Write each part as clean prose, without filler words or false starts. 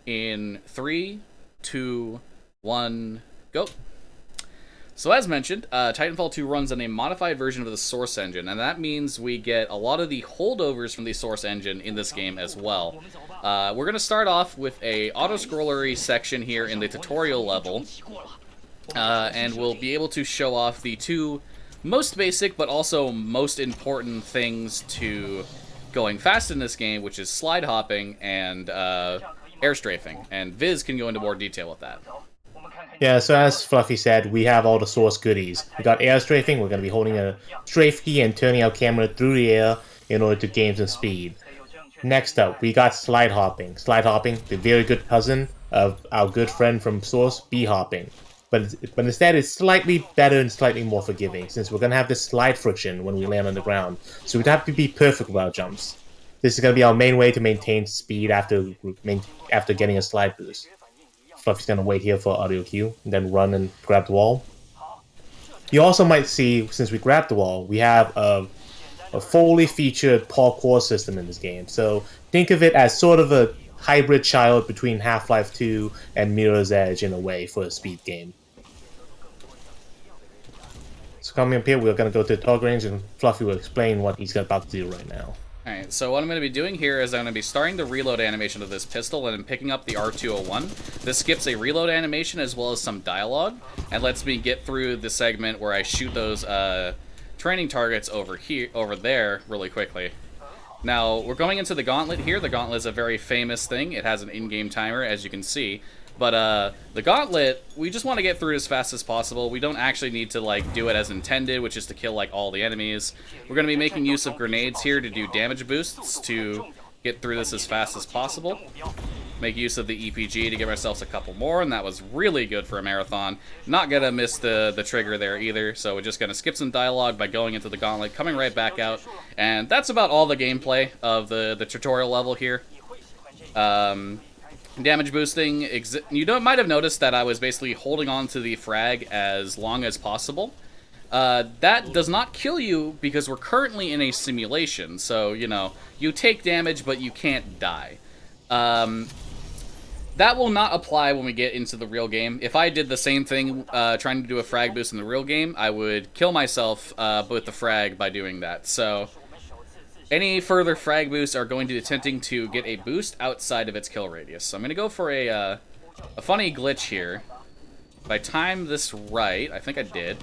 in 3, 2, 1, go. So as mentioned, Titanfall 2 runs on a modified version of the Source engine, and that means we get a lot of the holdovers from the Source engine in this game as well. We're going to start off with a auto-scrollery section here in the tutorial level, and we'll be able to show off the two most basic but also most important things to going fast in this game, which is slide hopping and air strafing. And Viz can go into more detail with that. Yeah, so as Fluffy said, we have all the Source goodies. We got air strafing, we're going to be holding a strafe key and turning our camera through the air in order to gain some speed. Next up, we got slide hopping. Slide hopping, the very good cousin of our good friend from Source, B-hopping. But instead, it's slightly better and slightly more forgiving, since we're going to have this slide friction when we land on the ground. So we'd have to be perfect with our jumps. This is going to be our main way to maintain speed after getting a slide boost. Fluffy's going to wait here for audio cue, and then run and grab the wall. You also might see, since we grabbed the wall, we have a fully featured parkour system in this game. So think of it as sort of a hybrid child between Half-Life 2 and Mirror's Edge in a way for a speed game. So coming up here, we're going to go to the target range, and Fluffy will explain what he's about to do right now. Alright, so what I'm going to be doing here is I'm going to be starting the reload animation of this pistol and then picking up the R201. This skips a reload animation as well as some dialogue, and lets me get through the segment where I shoot those training targets over there really quickly. Now, we're going into the gauntlet here. The gauntlet is a very famous thing. It has an in-game timer, as you can see. But the gauntlet, we just want to get through it as fast as possible. We don't actually need to like do it as intended, which is to kill like all the enemies. We're going to be making use of grenades here to do damage boosts to get through this as fast as possible. Make use of the EPG to give ourselves a couple more, and that was really good for a marathon. Not going to miss the trigger there either, so we're just going to skip some dialogue by going into the gauntlet, coming right back out, and that's about all the gameplay of the tutorial level here. Damage boosting, you might have noticed that I was basically holding on to the frag as long as possible. That does not kill you because we're currently in a simulation, so, you know, you take damage but you can't die. That will not apply when we get into the real game. If I did the same thing trying to do a frag boost in the real game, I would kill myself with the frag by doing that, so any further frag boosts are going to be attempting to get a boost outside of its kill radius. So I'm going to go for a funny glitch here. If I time this right, I think I did.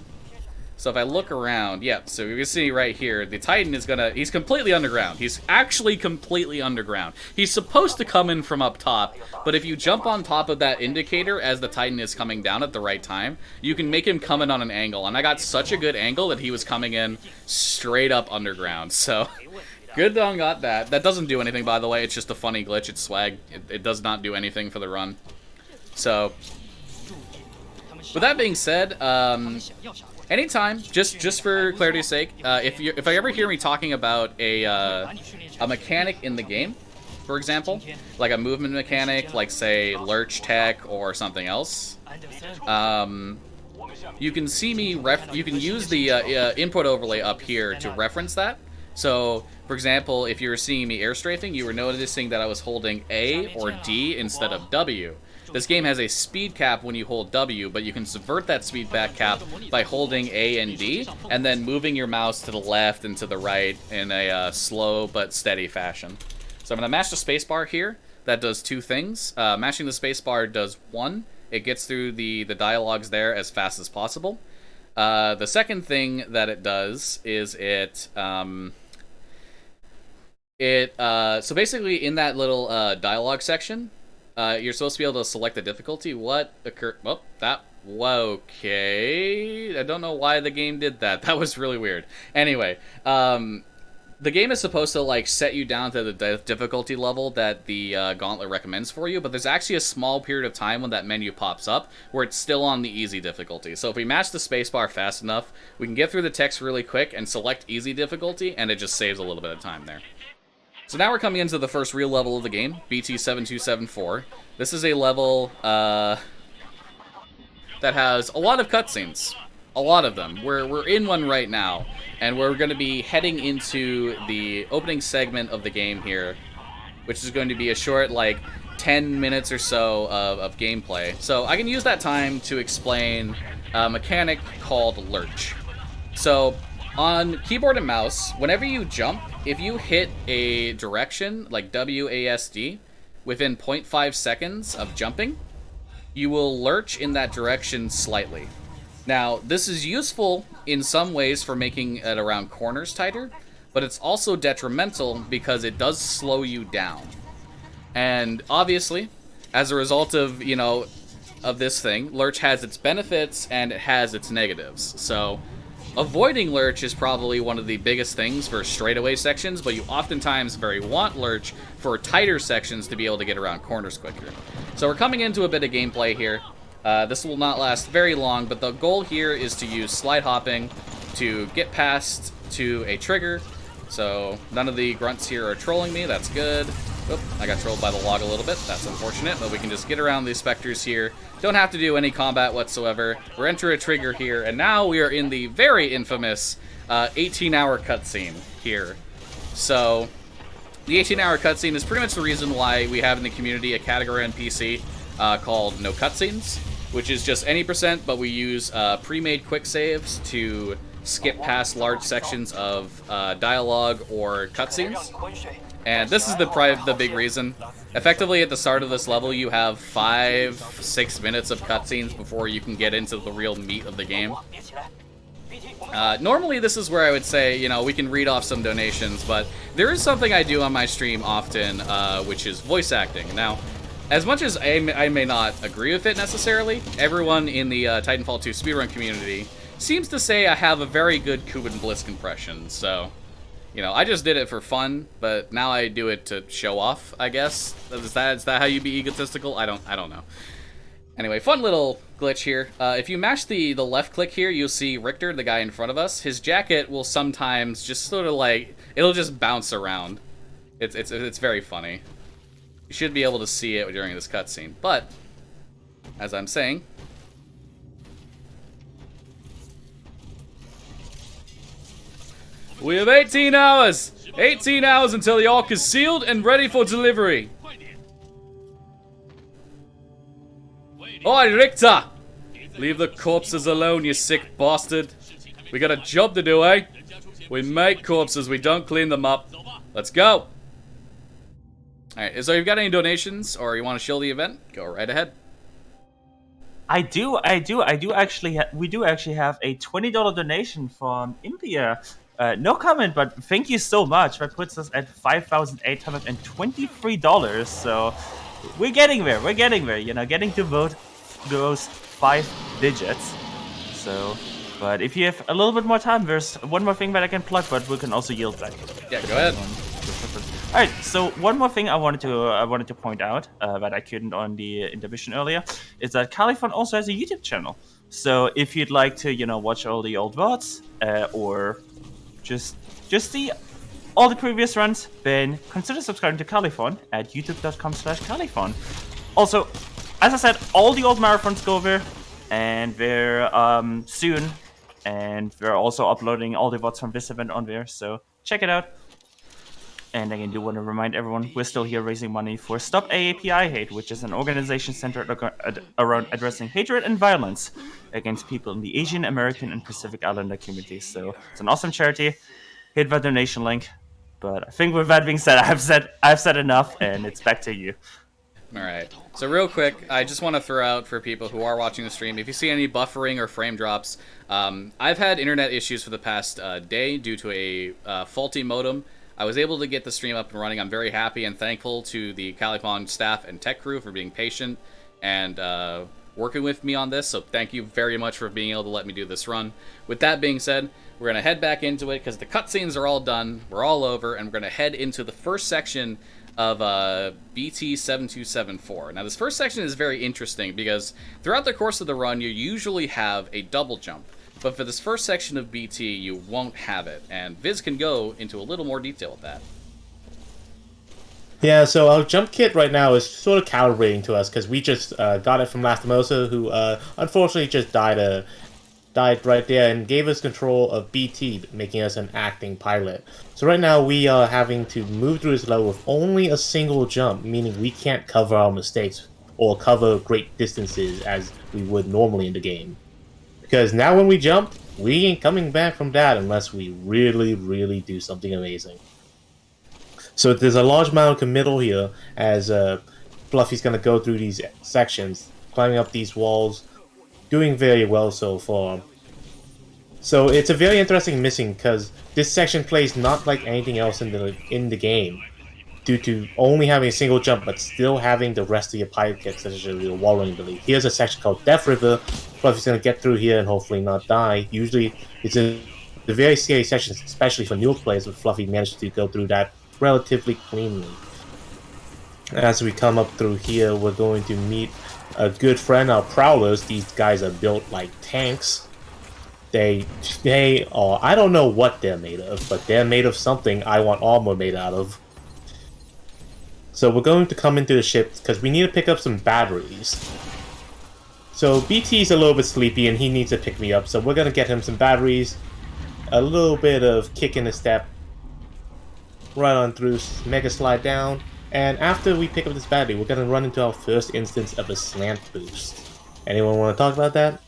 So if I look around, yep, so you can see right here, the Titan is he's completely underground. He's actually completely underground. He's supposed to come in from up top, but if you jump on top of that indicator as the Titan is coming down at the right time, you can make him come in on an angle. And I got such a good angle that he was coming in straight up underground, so good done got that. That doesn't do anything, by the way. It's just a funny glitch. It's swag. It does not do anything for the run. So, with that being said, anytime, just for clarity's sake, if I ever hear me talking about a mechanic in the game, for example, like a movement mechanic, like say lurch tech or something else, you can see me you can use the input overlay up here to reference that. So, for example, if you were seeing me air strafing, you were noticing that I was holding A or D instead of W. This game has a speed cap when you hold W, but you can subvert that speed back cap by holding A and D, and then moving your mouse to the left and to the right in a slow but steady fashion. So I'm going to mash the spacebar here. That does two things. Mashing the spacebar does one, it gets through the dialogues there as fast as possible. The second thing that it does is so basically in that little dialogue section, you're supposed to be able to select the difficulty. What occurred? Oh, okay. I don't know why the game did that. That was really weird. Anyway, the game is supposed to like set you down to the difficulty level that the gauntlet recommends for you, but there's actually a small period of time when that menu pops up where it's still on the easy difficulty. So if we mash the spacebar fast enough, we can get through the text really quick and select easy difficulty, and it just saves a little bit of time there. So now we're coming into the first real level of the game, BT7274. This is a level that has a lot of cutscenes. A lot of them. We're in one right now, and we're going to be heading into the opening segment of the game here, which is going to be a short, like, 10 minutes or so of gameplay. So I can use that time to explain a mechanic called lurch. So on keyboard and mouse, whenever you jump, if you hit a direction, like WASD, within 0.5 seconds of jumping, you will lurch in that direction slightly. Now, this is useful in some ways for making it around corners tighter, but it's also detrimental because it does slow you down. And obviously, as a result of, of this thing, lurch has its benefits and it has its negatives. So avoiding lurch is probably one of the biggest things for straightaway sections, but you oftentimes want lurch for tighter sections to be able to get around corners quicker. So we're coming into a bit of gameplay here. This will not last very long, but the goal here is to use slide hopping to get past to a trigger. So none of the grunts here are trolling me, that's good. Oop, I got trolled by the log a little bit, that's unfortunate, but we can just get around these specters here. Don't have to do any combat whatsoever. We're entering a trigger here, and now we are in the very infamous 18-hour cutscene here. So the 18-hour cutscene is pretty much the reason why we have in the community a category on PC called No Cutscenes, which is just any %, but we use pre-made quick saves to skip past large sections of dialogue or cutscenes. And this is the big reason. Effectively, at the start of this level, you have 5-6 minutes of cutscenes before you can get into the real meat of the game. Normally, this is where I would say, we can read off some donations, but there is something I do on my stream often, which is voice acting. Now, as much as I may not agree with it necessarily, everyone in the Titanfall 2 speedrun community seems to say I have a very good Kuban Blisk impression, so I just did it for fun, but now I do it to show off, I guess. Is that how you be egotistical? I don't know. Anyway, fun little glitch here. If you mash the left click here, you'll see Richter, the guy in front of us. His jacket will sometimes just sort of it'll just bounce around. It's very funny. You should be able to see it during this cutscene, but as I'm saying, we have 18 hours! 18 hours until the Ark is sealed and ready for delivery! Oi, Richter! Leave the corpses alone, you sick bastard. We got a job to do, eh? We make corpses, we don't clean them up. Let's go! Alright, so if you've got any donations, or you want to shill the event, go right ahead. I do actually, we do actually have a $20 donation from Impia. No comment, but thank you so much. That puts us at $5,823. So we're getting there. We're getting there. Getting to vote those 5 digits. So, but if you have a little bit more time, there's one more thing that I can plug, but we can also yield back. Yeah, go ahead. All right. So one more thing I wanted to point out that I couldn't on the intermission earlier is that Califon also has a YouTube channel. So if you'd like to, watch all the old VODs or just see all the previous runs, then consider subscribing to Califon at youtube.com/Califon. Also, as I said, all the old marathons go there, and they're soon, and we're also uploading all the VODs from this event on there, so check it out. And again, do want to remind everyone, we're still here raising money for Stop AAPI Hate, which is an organization centered around addressing hatred and violence against people in the Asian, American, and Pacific Islander communities. So it's an awesome charity. Hit that donation link. But I think with that being said, I've said enough, and it's back to you. All right. So real quick, I just want to throw out for people who are watching the stream, if you see any buffering or frame drops, I've had internet issues for the past day due to a faulty modem. I was able to get the stream up and running. I'm very happy and thankful to the Califon staff and tech crew for being patient and working with me on this, so thank you very much for being able to let me do this run. With that being said, we're going to head back into it because the cutscenes are all done, we're all over, and we're going to head into the first section of BT7274. Now this first section is very interesting because throughout the course of the run you usually have a double jump. But for this first section of BT, you won't have it, and Viz can go into a little more detail with that. Yeah, so our jump kit right now is sort of calibrating to us because we just got it from Lastimosa, who unfortunately just died died right there and gave us control of BT, making us an acting pilot. So right now we are having to move through this level with only a single jump, meaning we can't cover our mistakes or cover great distances as we would normally in the game. Because now when we jump, we ain't coming back from that unless we really, really do something amazing. So there's a large amount of committal here as Fluffy's going to go through these sections, climbing up these walls, doing very well so far. So it's a very interesting missing because this section plays not like anything else in the game, due to only having a single jump but still having the rest of your pilot kit, such as your wall running ability. Here's a section called Death River. Fluffy's gonna get through here and hopefully not die. Usually it's a very scary section, especially for new players, but Fluffy managed to go through that relatively cleanly. As we come up through here, we're going to meet a good friend, our Prowlers. These guys are built like tanks. They are, I don't know what they're made of, but they're made of something I want armor made out of. So we're going to come into the ship because we need to pick up some batteries. So BT's a little bit sleepy and he needs to pick me up, so we're going to get him some batteries, a little bit of kick in the step, right on through, mega slide down, and after we pick up this battery, we're going to run into our first instance of a slant boost. Anyone want to talk about that?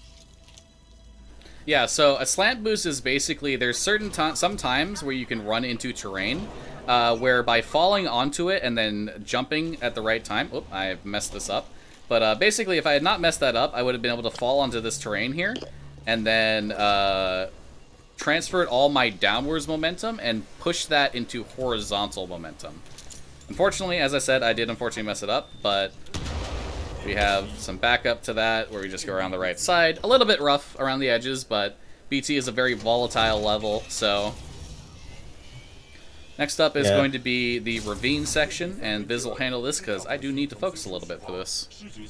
Yeah, so a slant boost is basically, there's some times where you can run into terrain, where by falling onto it and then jumping at the right time, oop, I messed this up, but basically if I had not messed that up, I would have been able to fall onto this terrain here, and then transferred all my downwards momentum and push that into horizontal momentum. Unfortunately, as I said, I did unfortunately mess it up, but we have some backup to that where we just go around the right side. A little bit rough around the edges, but BT is a very volatile level, so... Next up is going to be the ravine section, and Biz will handle this because I do need to focus a little bit for this.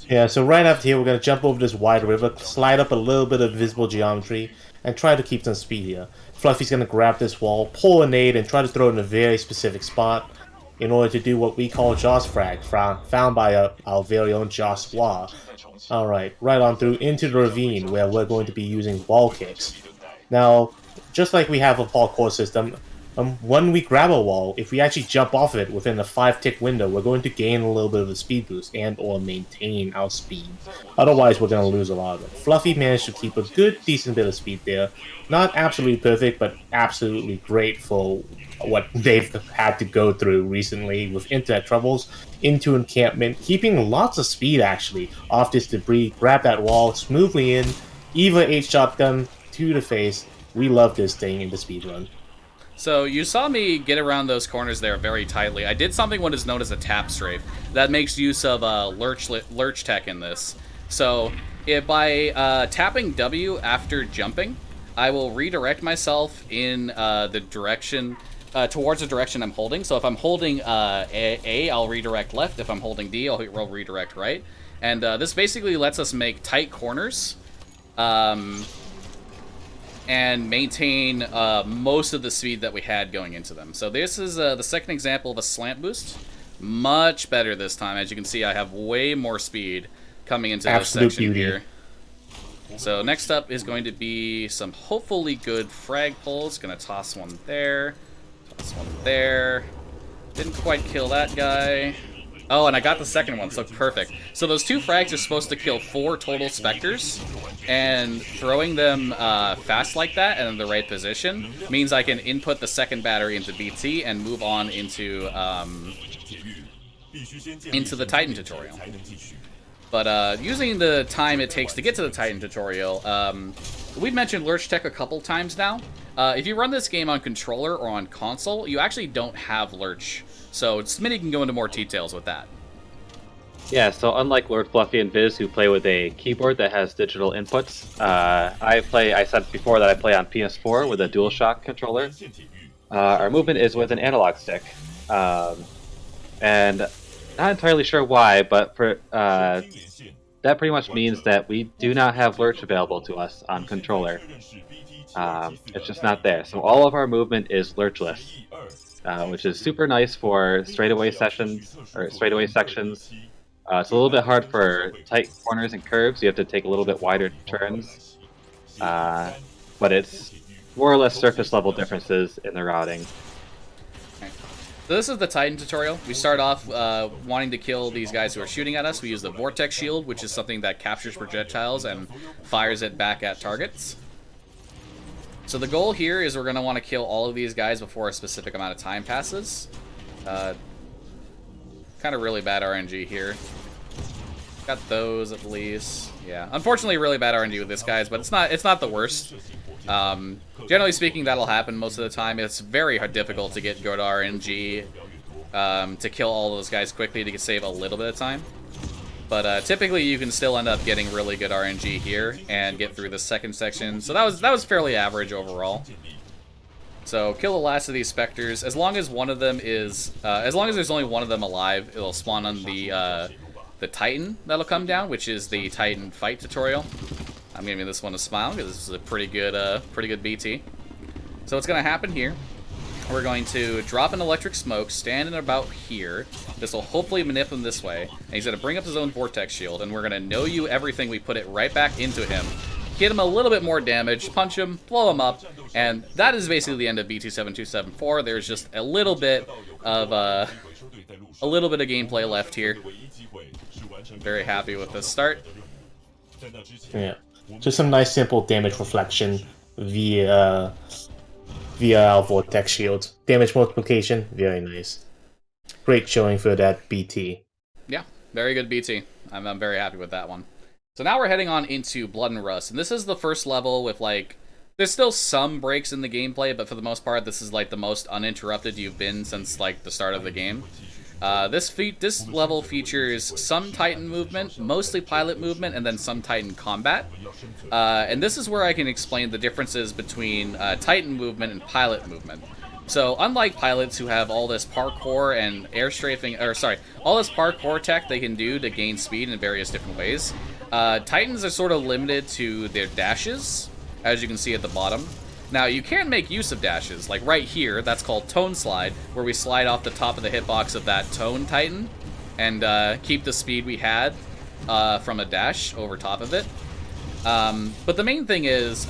Yeah, so right after here, we're going to jump over this wide river, slide up a little bit of visible geometry, and try to keep some speed here. Fluffy's going to grab this wall, pull a nade, and try to throw it in a very specific spot in order to do what we call Joss Frag, found by our very own Joss Wah. Alright, right on through into the ravine, where we're going to be using wall kicks. Now, just like we have a parkour system, when we grab a wall, if we actually jump off of it within a 5-tick window, we're going to gain a little bit of a speed boost and or maintain our speed. Otherwise, we're going to lose a lot of it. Fluffy managed to keep a good, decent bit of speed there. Not absolutely perfect, but absolutely great for what they've had to go through recently with internet troubles, into encampment, keeping lots of speed actually off this debris, grab that wall smoothly in, Eva 8 shotgun to the face. We love this thing in the speedrun. So you saw me get around those corners there very tightly. I did something what is known as a tap strafe that makes use of lurch tech in this. So if by tapping W after jumping, I will redirect myself in the direction towards the direction I'm holding. So if I'm holding A, I'll redirect left. If I'm holding D, I'll redirect right. And this basically lets us make tight corners. And maintain most of the speed that we had going into them. So this is the second example of a slant boost. Much better this time. As you can see, I have way more speed coming into this section here. So next up is going to be some hopefully good frag pulls. Gonna toss one there. Toss one there. Didn't quite kill that guy. Oh, and I got the second one, so perfect. So those 2 frags are supposed to kill 4 total specters, and throwing them fast like that and in the right position means I can input the second battery into BT and move on into the Titan tutorial. But using the time it takes to get to the Titan tutorial, we've mentioned Lurch Tech a couple times now. If you run this game on controller or on console, you actually don't have Lurch. So Smitty can go into more details with that. Yeah, so unlike Lord Fluffy and Viz, who play with a keyboard that has digital inputs, I said before that I play on PS4 with a DualShock controller. Our movement is with an analog stick. And not entirely sure why, but for that pretty much means that we do not have lurch available to us on controller. It's just not there. So all of our movement is lurchless, which is super nice for straightaway sessions or straightaway sections. It's a little bit hard for tight corners and curves. You have to take a little bit wider turns. but it's more or less surface level differences in the routing. So this is the Titan tutorial. We start off wanting to kill these guys who are shooting at us. We use the Vortex Shield, which is something that captures projectiles and fires it back at targets. So the goal here is we're going to want to kill all of these guys before a specific amount of time passes. Kind of really bad RNG here. Got those at least. Yeah, unfortunately really bad RNG with this guys, but it's not the worst. Generally speaking, that'll happen most of the time. It's very difficult to get good RNG to kill all those guys quickly to save a little bit of time. But typically, you can still end up getting really good RNG here and get through the second section. So that was fairly average overall. So kill the last of these specters. As long as one of them is, as long as there's only one of them alive, it'll spawn on the Titan that'll come down, which is the Titan fight tutorial. I'm giving this one a smile because this is a pretty good BT. So what's going to happen here, we're going to drop an electric smoke, stand in about here. This will hopefully manipulate him this way. And he's going to bring up his own vortex shield, and we're going to know you everything. We put it right back into him. Hit him a little bit more damage, punch him, blow him up, and that is basically the end of BT7274. There's just a little bit of gameplay left here. I'm very happy with this start. Yeah. Just some nice simple damage reflection via our Vortex Shields. Damage multiplication, very nice. Great showing for that BT. Yeah, very good BT. I'm very happy with that one. So now we're heading on into Blood and Rust, and this is the first level with, like, there's still some breaks in the gameplay, but for the most part, this is, like, the most uninterrupted you've been since, like, the start of the game. This level features some Titan movement, mostly pilot movement, and then some Titan combat. And this is where I can explain the differences between Titan movement and pilot movement. So unlike pilots who have all this parkour and air strafing, or sorry, all this parkour tech they can do to gain speed in various different ways, Titans are sort of limited to their dashes, as you can see at the bottom. Now, you can make use of dashes, like right here, that's called Tone Slide, where we slide off the top of the hitbox of that Tone Titan and keep the speed we had from a dash over top of it. But the main thing is,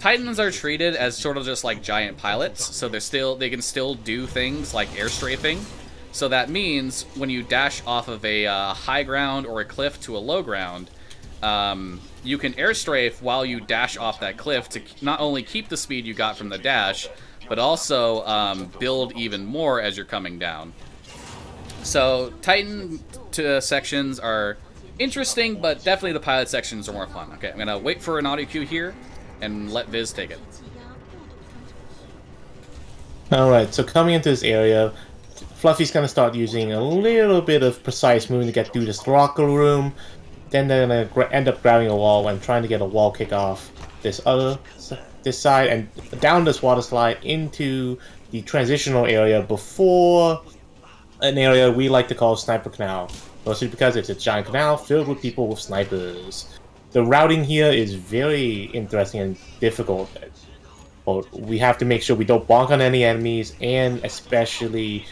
Titans are treated as sort of just like giant pilots, so they can still do things like air strafing. So that means when you dash off of a high ground or a cliff to a low ground, you can air strafe while you dash off that cliff to not only keep the speed you got from the dash, but also build even more as you're coming down. So Titan sections are interesting, but definitely the pilot sections are more fun. Okay, I'm gonna wait for an audio cue here and let Viz take it. Alright, so coming into this area, Fluffy's gonna start using a little bit of precise movement to get through this locker room. Then they're gonna end up grabbing a wall and trying to get a wall kick off this side and down this water slide into the transitional area before an area we like to call Sniper Canal. Mostly because it's a giant canal filled with people with snipers. The routing here is very interesting and difficult. We have to make sure we don't bonk on any enemies, and especially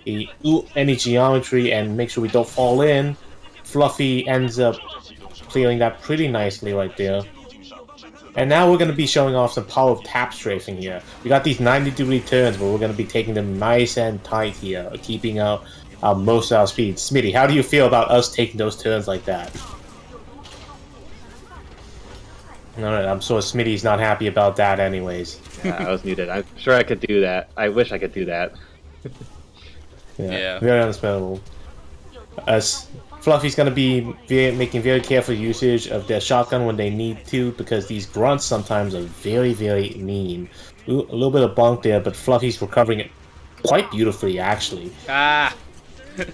any geometry, and make sure we don't fall in. Fluffy ends up clearing that pretty nicely right there. And now we're going to be showing off some power of tap strafing here. We got these 90-degree turns where we're going to be taking them nice and tight here, keeping out most of our speed. Smitty, how do you feel about us taking those turns like that? Alright, I'm sure Smitty's not happy about that anyways. Yeah, I was muted. I'm sure I could do that. I wish I could do that. Yeah. Very understandable. As Fluffy's going to be making very careful usage of their shotgun when they need to, because these grunts sometimes are very, very mean. A little bit of bonk there, but Fluffy's recovering it quite beautifully, actually. Ah!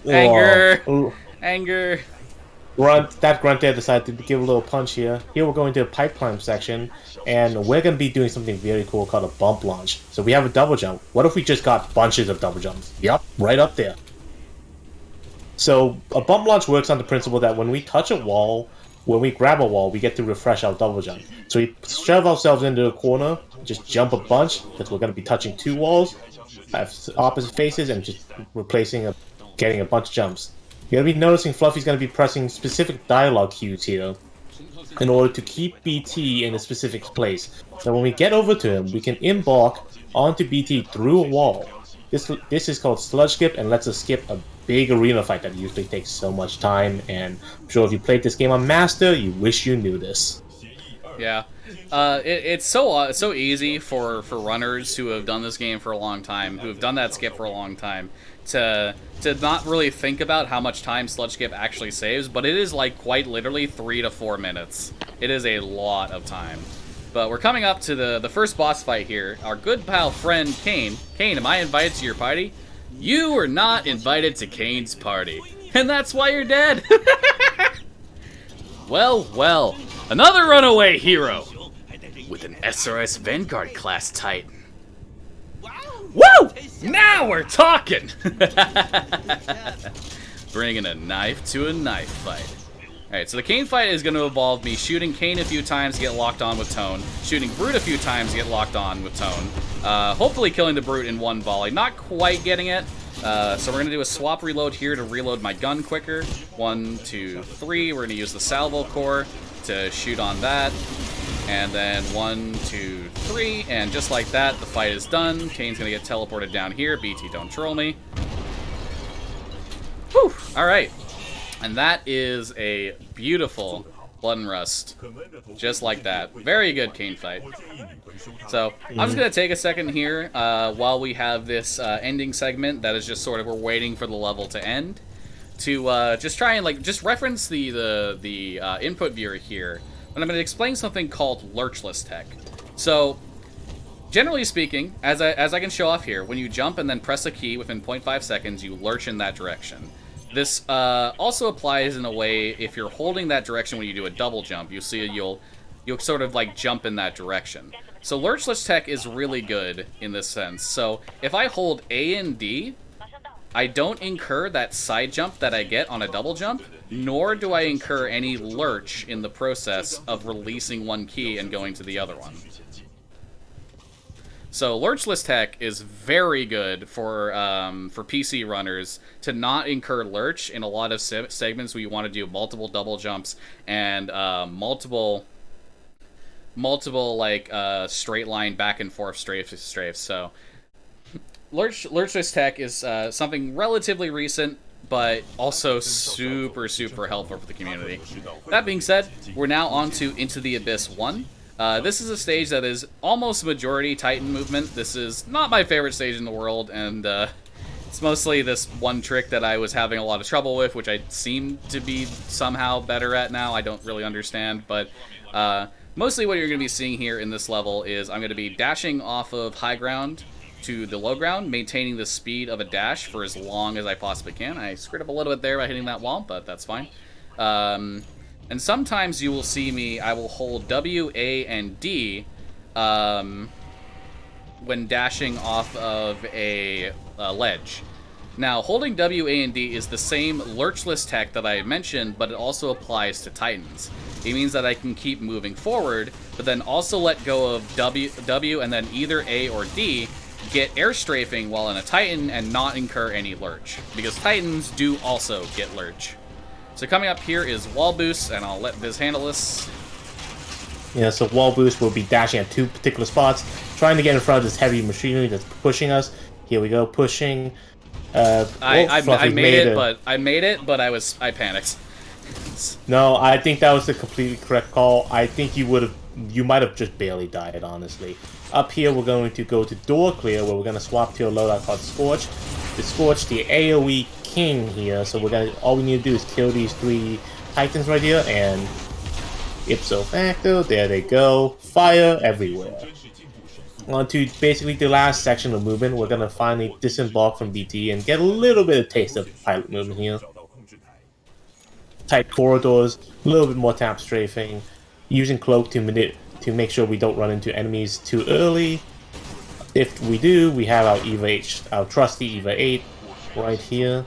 Anger! Oh. Anger! That grunt there decided to give a little punch here. Here we're going to the pipe climb section, and we're going to be doing something very cool called a bump launch. So we have a double jump. What if we just got bunches of double jumps? Yup, right up there. So a bump launch works on the principle that when we touch a wall, when we grab a wall, we get to refresh our double jump. So we shove ourselves into a corner, just jump a bunch, because we're going to be touching two walls, have opposite faces, and just getting a bunch of jumps. You're going to be noticing Fluffy's going to be pressing specific dialogue cues here. in order to keep BT in a specific place. Now when we get over to him, we can embark onto BT through a wall. This is called sludge skip and lets us skip a big arena fight that usually takes so much time, and I'm sure if you played this game on Master, you wish you knew this. Yeah. It's so easy for runners who have done this game for a long time, who have done that skip for a long time, to not really think about how much time sludge skip actually saves, but it is like quite literally 3 to 4 minutes. It is a lot of time. But we're coming up to the first boss fight here. Our good pal friend Kane. Kane, am I invited to your party? You are not invited to Kane's party. And that's why you're dead. Well, another runaway hero with an SRS Vanguard class Titan. Woo! Now we're talking! Bringing a knife to a knife fight. Alright, so the Kane fight is going to involve me shooting Kane a few times to get locked on with Tone, shooting Brute a few times to get locked on with Tone, hopefully killing the Brute in one volley. Not quite getting it, so we're going to do a swap reload here to reload my gun quicker. 1, 2, 3, we're going to use the salvo core to shoot on that. And then 1, 2, 3, and just like that, the fight is done. Kane's going to get teleported down here. BT, don't troll me. Whew, alright. And that is a beautiful Blood and Rust. Just like that. Very good Kane fight. So, I'm just going to take a second here while we have this ending segment that is just sort of, we're waiting for the level to end, to just try and just reference the input viewer here. And I'm going to explain something called lurchless tech. So, generally speaking, as I can show off here, when you jump and then press a key within 0.5 seconds, you lurch in that direction. This also applies in a way if you're holding that direction when you do a double jump. You see you'll sort of like jump in that direction. So lurchless tech is really good in this sense. So if I hold A and D, I don't incur that side jump that I get on a double jump, nor do I incur any lurch in the process of releasing one key and going to the other one. So lurchless tech is very good for PC runners to not incur lurch in a lot of segments where you want to do multiple double jumps and multiple like straight line back and forth strafes. So lurchless tech is something relatively recent, but also super helpful for the community. That being said, we're now on to Into the Abyss 1. This is a stage that is almost majority Titan movement. This is not my favorite stage in the world, and it's mostly this one trick that I was having a lot of trouble with, which I seem to be somehow better at now. I don't really understand, but mostly what you're going to be seeing here in this level is I'm going to be dashing off of high ground to the low ground, maintaining the speed of a dash for as long as I possibly can. I screwed up a little bit there by hitting that wall, but that's fine. And sometimes you will see me, I will hold W, A, and D when dashing off of a ledge. Now, holding W, A, and D is the same lurchless tech that I mentioned, but it also applies to Titans. It means that I can keep moving forward, but then also let go of W and then either A or D, get air strafing while in a Titan and not incur any lurch, because Titans do also get lurch. So coming up here is wall boost, and I'll let Viz handle this. Yeah, so wall boost will be dashing at two particular spots, trying to get in front of this heavy machinery that's pushing us. Here we go, pushing. I made it, but I panicked. No, I think that was the completely correct call. I think you might have just barely died, honestly. Up here, we're going to go to door clear, where we're going to swap to a loadout called Scorch. The Scorch, the AoE king here, so all we need to do is kill these 3 Titans right here, and ipso facto, there they go, fire everywhere. On to basically the last section of movement, we're going to finally disembark from BT and get a little bit of taste of pilot movement here. Tight corridors, a little bit more tap strafing, using cloak to make sure we don't run into enemies too early. If we do, we have our EVA 8, our trusty EVA 8 right here.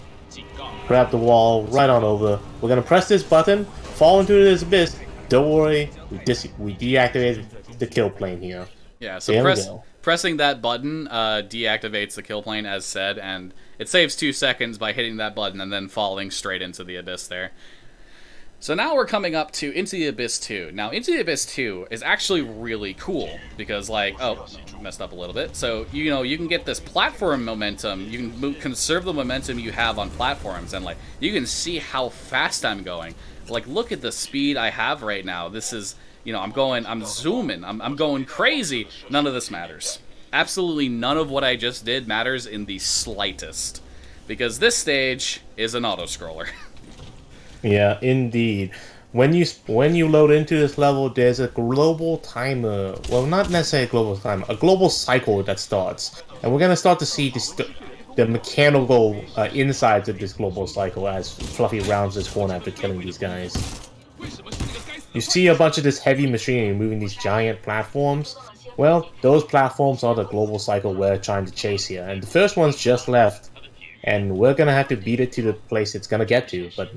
Grab the wall, right on over. We're gonna press this button, fall into this abyss. Don't worry, we deactivated the kill plane here. Yeah, so pressing that button deactivates the kill plane as said, and it saves 2 seconds by hitting that button and then falling straight into the abyss there. So now we're coming up to Into the Abyss 2. Now, Into the Abyss 2 is actually really cool because, like, oh, messed up a little bit. So, you know, you can get this platform momentum. You can conserve the momentum you have on platforms, and, like, you can see how fast I'm going. Like, look at the speed I have right now. This is, you know, I'm zooming, I'm going crazy. None of this matters. Absolutely none of what I just did matters in the slightest. Because this stage is an auto-scroller. Yeah, indeed. When you load into this level, there's a global timer. Well, not necessarily a global timer, a global cycle that starts, and we're gonna start to see the mechanical insides of this global cycle as Fluffy rounds this corner after killing these guys. You see a bunch of this heavy machinery moving these giant platforms. Well, those platforms are the global cycle we're trying to chase here, and the first one's just left. And we're gonna have to beat it to the place it's gonna get to, but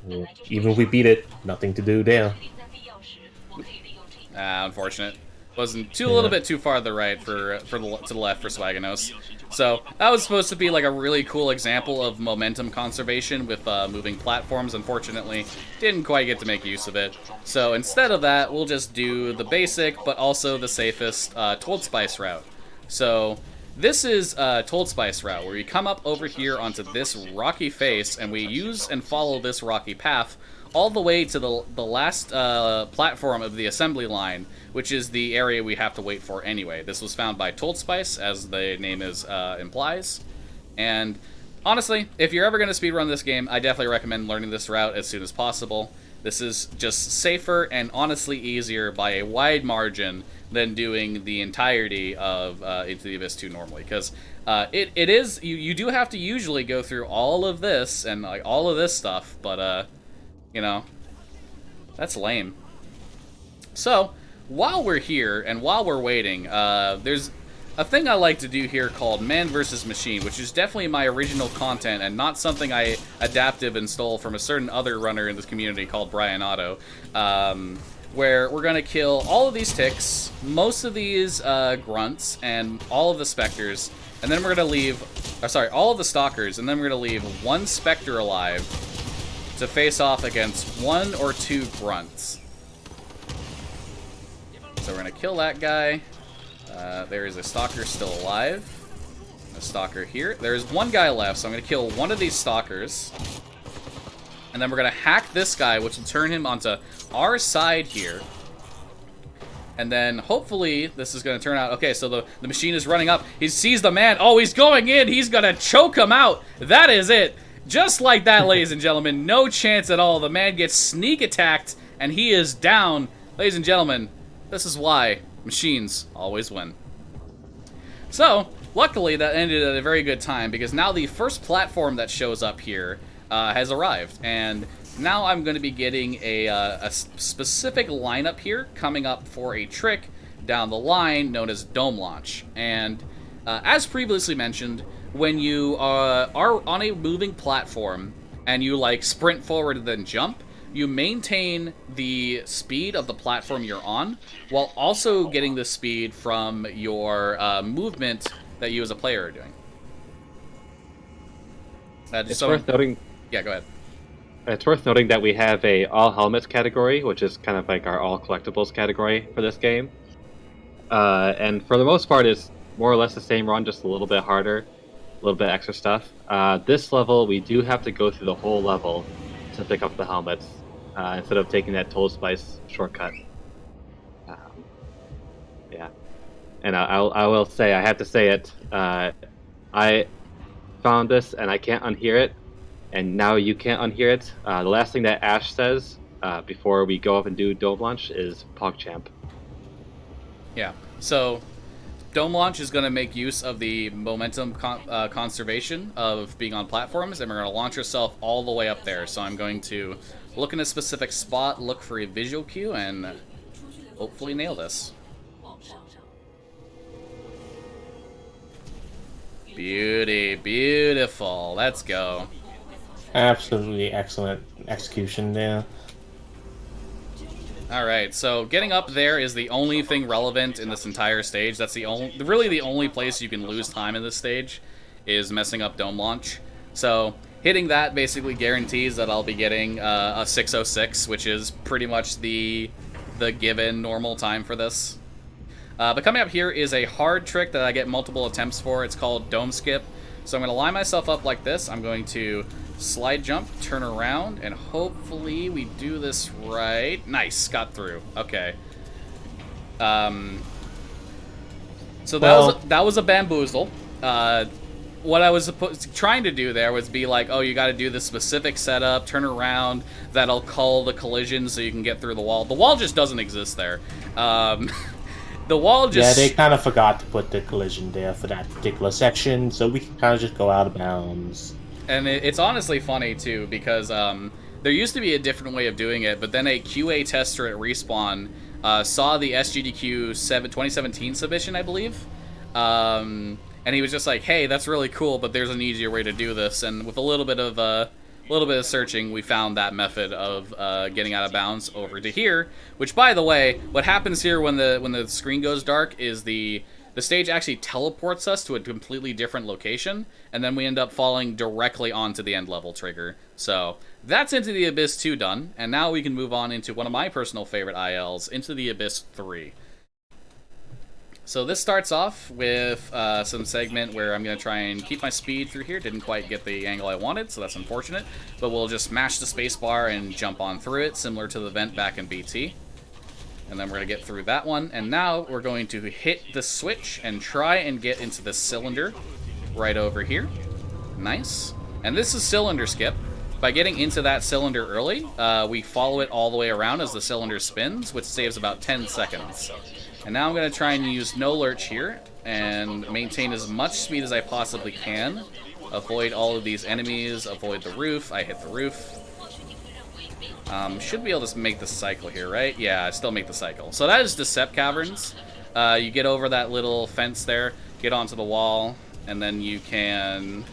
even if we beat it, nothing to do there. Unfortunate. Wasn't a little bit too far to the right to the left for Swaganos. So that was supposed to be like a really cool example of momentum conservation with moving platforms. Unfortunately, didn't quite get to make use of it. So instead of that, we'll just do the basic, but also the safest Told Spice route. So this is Told Spice route, where we come up over here onto this rocky face, and we use and follow this rocky path all the way to the last platform of the assembly line, which is the area we have to wait for anyway. This was found by Told Spice, as the name implies. And honestly, if you're ever going to speedrun this game, I definitely recommend learning this route as soon as possible. This is just safer and honestly easier by a wide margin than doing the entirety of Into the Abyss 2 normally, because it is you do have to usually go through all of this and like all of this stuff, but you know, that's lame. So while we're here and while we're waiting, there's a thing I like to do here called Man vs. Machine, which is definitely my original content and not something I adaptive and stole from a certain other runner in this community called Brian Otto, where we're going to kill all of these ticks, most of these grunts, and all of the specters, and then we're going to leave, all of the stalkers, and then we're going to leave one specter alive to face off against one or two grunts. So we're going to kill that guy. There is a stalker still alive. A stalker here. There's one guy left, so I'm going to kill one of these stalkers. And then we're going to hack this guy, which will turn him onto our side here. And then hopefully this is going to turn out... Okay, so the machine is running up. He sees the man. Oh, he's going in. He's going to choke him out. That is it. Just like that, ladies and gentlemen. No chance at all. The man gets sneak attacked, and he is down. Ladies and gentlemen, this is why machines always win. So, luckily that ended at a very good time, because now the first platform that shows up here has arrived, and now I'm going to be getting a specific lineup here coming up for a trick down the line known as Dome Launch. And as previously mentioned, when you are on a moving platform and you like sprint forward and then jump, you maintain the speed of the platform you're on, while also getting the speed from your movement that you as a player are doing. It's worth noting. Yeah, go ahead. It's worth noting that we have a all helmets category, which is kind of like our all collectibles category for this game. And for the most part, it's more or less the same run, just a little bit harder, a little bit extra stuff. This level, we do have to go through the whole level to pick up the helmets, instead of taking that Told Spice shortcut. Yeah. And I will say, I have to say it, I found this and I can't unhear it, and now you can't unhear it. The last thing that Ash says before we go up and do Dome Launch is PogChamp. Yeah, so Dome Launch is going to make use of the momentum conservation of being on platforms, and we're going to launch yourself all the way up there. So I'm going to look in a specific spot, look for a visual cue, and hopefully nail this. Beautiful. Let's go. Absolutely excellent execution there. Alright, so getting up there is the only thing relevant in this entire stage. That's really the only place you can lose time in this stage, is messing up Dome Launch. So hitting that basically guarantees that I'll be getting a 606, which is pretty much the given normal time for this. But coming up here is a hard trick that I get multiple attempts for. It's called Dome Skip. So I'm going to line myself up like this. I'm going to slide jump, turn around, and hopefully we do this right. Nice, got through. Okay. So that was a bamboozle. What I was trying to do there was be like, oh, you got to do this specific setup, turn around, that'll call the collision so you can get through the wall. The wall just doesn't exist there. The wall just... Yeah, they kind of forgot to put the collision there for that particular section, so we can kind of just go out of bounds. And it's honestly funny, too, because there used to be a different way of doing it, but then a QA tester at Respawn saw the SGDQ 2017 submission, I believe, and he was just like, hey, that's really cool, but there's an easier way to do this, and with a little bit of searching, we found that method of getting out of bounds over to here, which, by the way, what happens here when the screen goes dark is the stage actually teleports us to a completely different location, and then we end up falling directly onto the end level trigger. So that's Into the Abyss 2 done, and now we can move on into one of my personal favorite ILs, Into the Abyss 3. So this starts off with some segment where I'm going to try and keep my speed through here. Didn't quite get the angle I wanted, so that's unfortunate. But we'll just mash the spacebar and jump on through it, similar to the vent back in BT. And then we're going to get through that one. And now we're going to hit the switch and try and get into the cylinder right over here. Nice. And this is cylinder skip. By getting into that cylinder early, we follow it all the way around as the cylinder spins, which saves about 10 seconds. And now I'm going to try and use no lurch here and maintain as much speed as I possibly can. Avoid all of these enemies, avoid the roof. I hit the roof. Should be able to make the cycle here, right? Yeah, I still make the cycle. So that is Decept Caverns. You get over that little fence there, get onto the wall, and then you can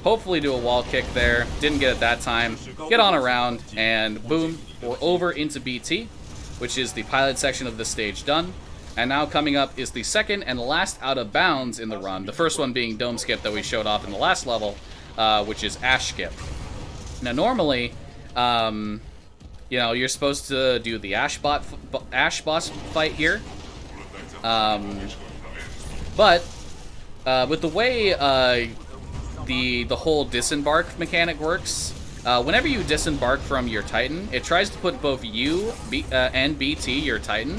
hopefully do a wall kick there. Didn't get it that time. Get on around, and boom, we're over into BT, which is the pilot section of this stage done. And now coming up is the second and last out of bounds in the run. The first one being Dome Skip that we showed off in the last level, which is Ash Skip. Now normally, you know, you're supposed to do the Ash boss fight here. But with the way the whole disembark mechanic works, whenever you disembark from your Titan, it tries to put both you and BT, your Titan,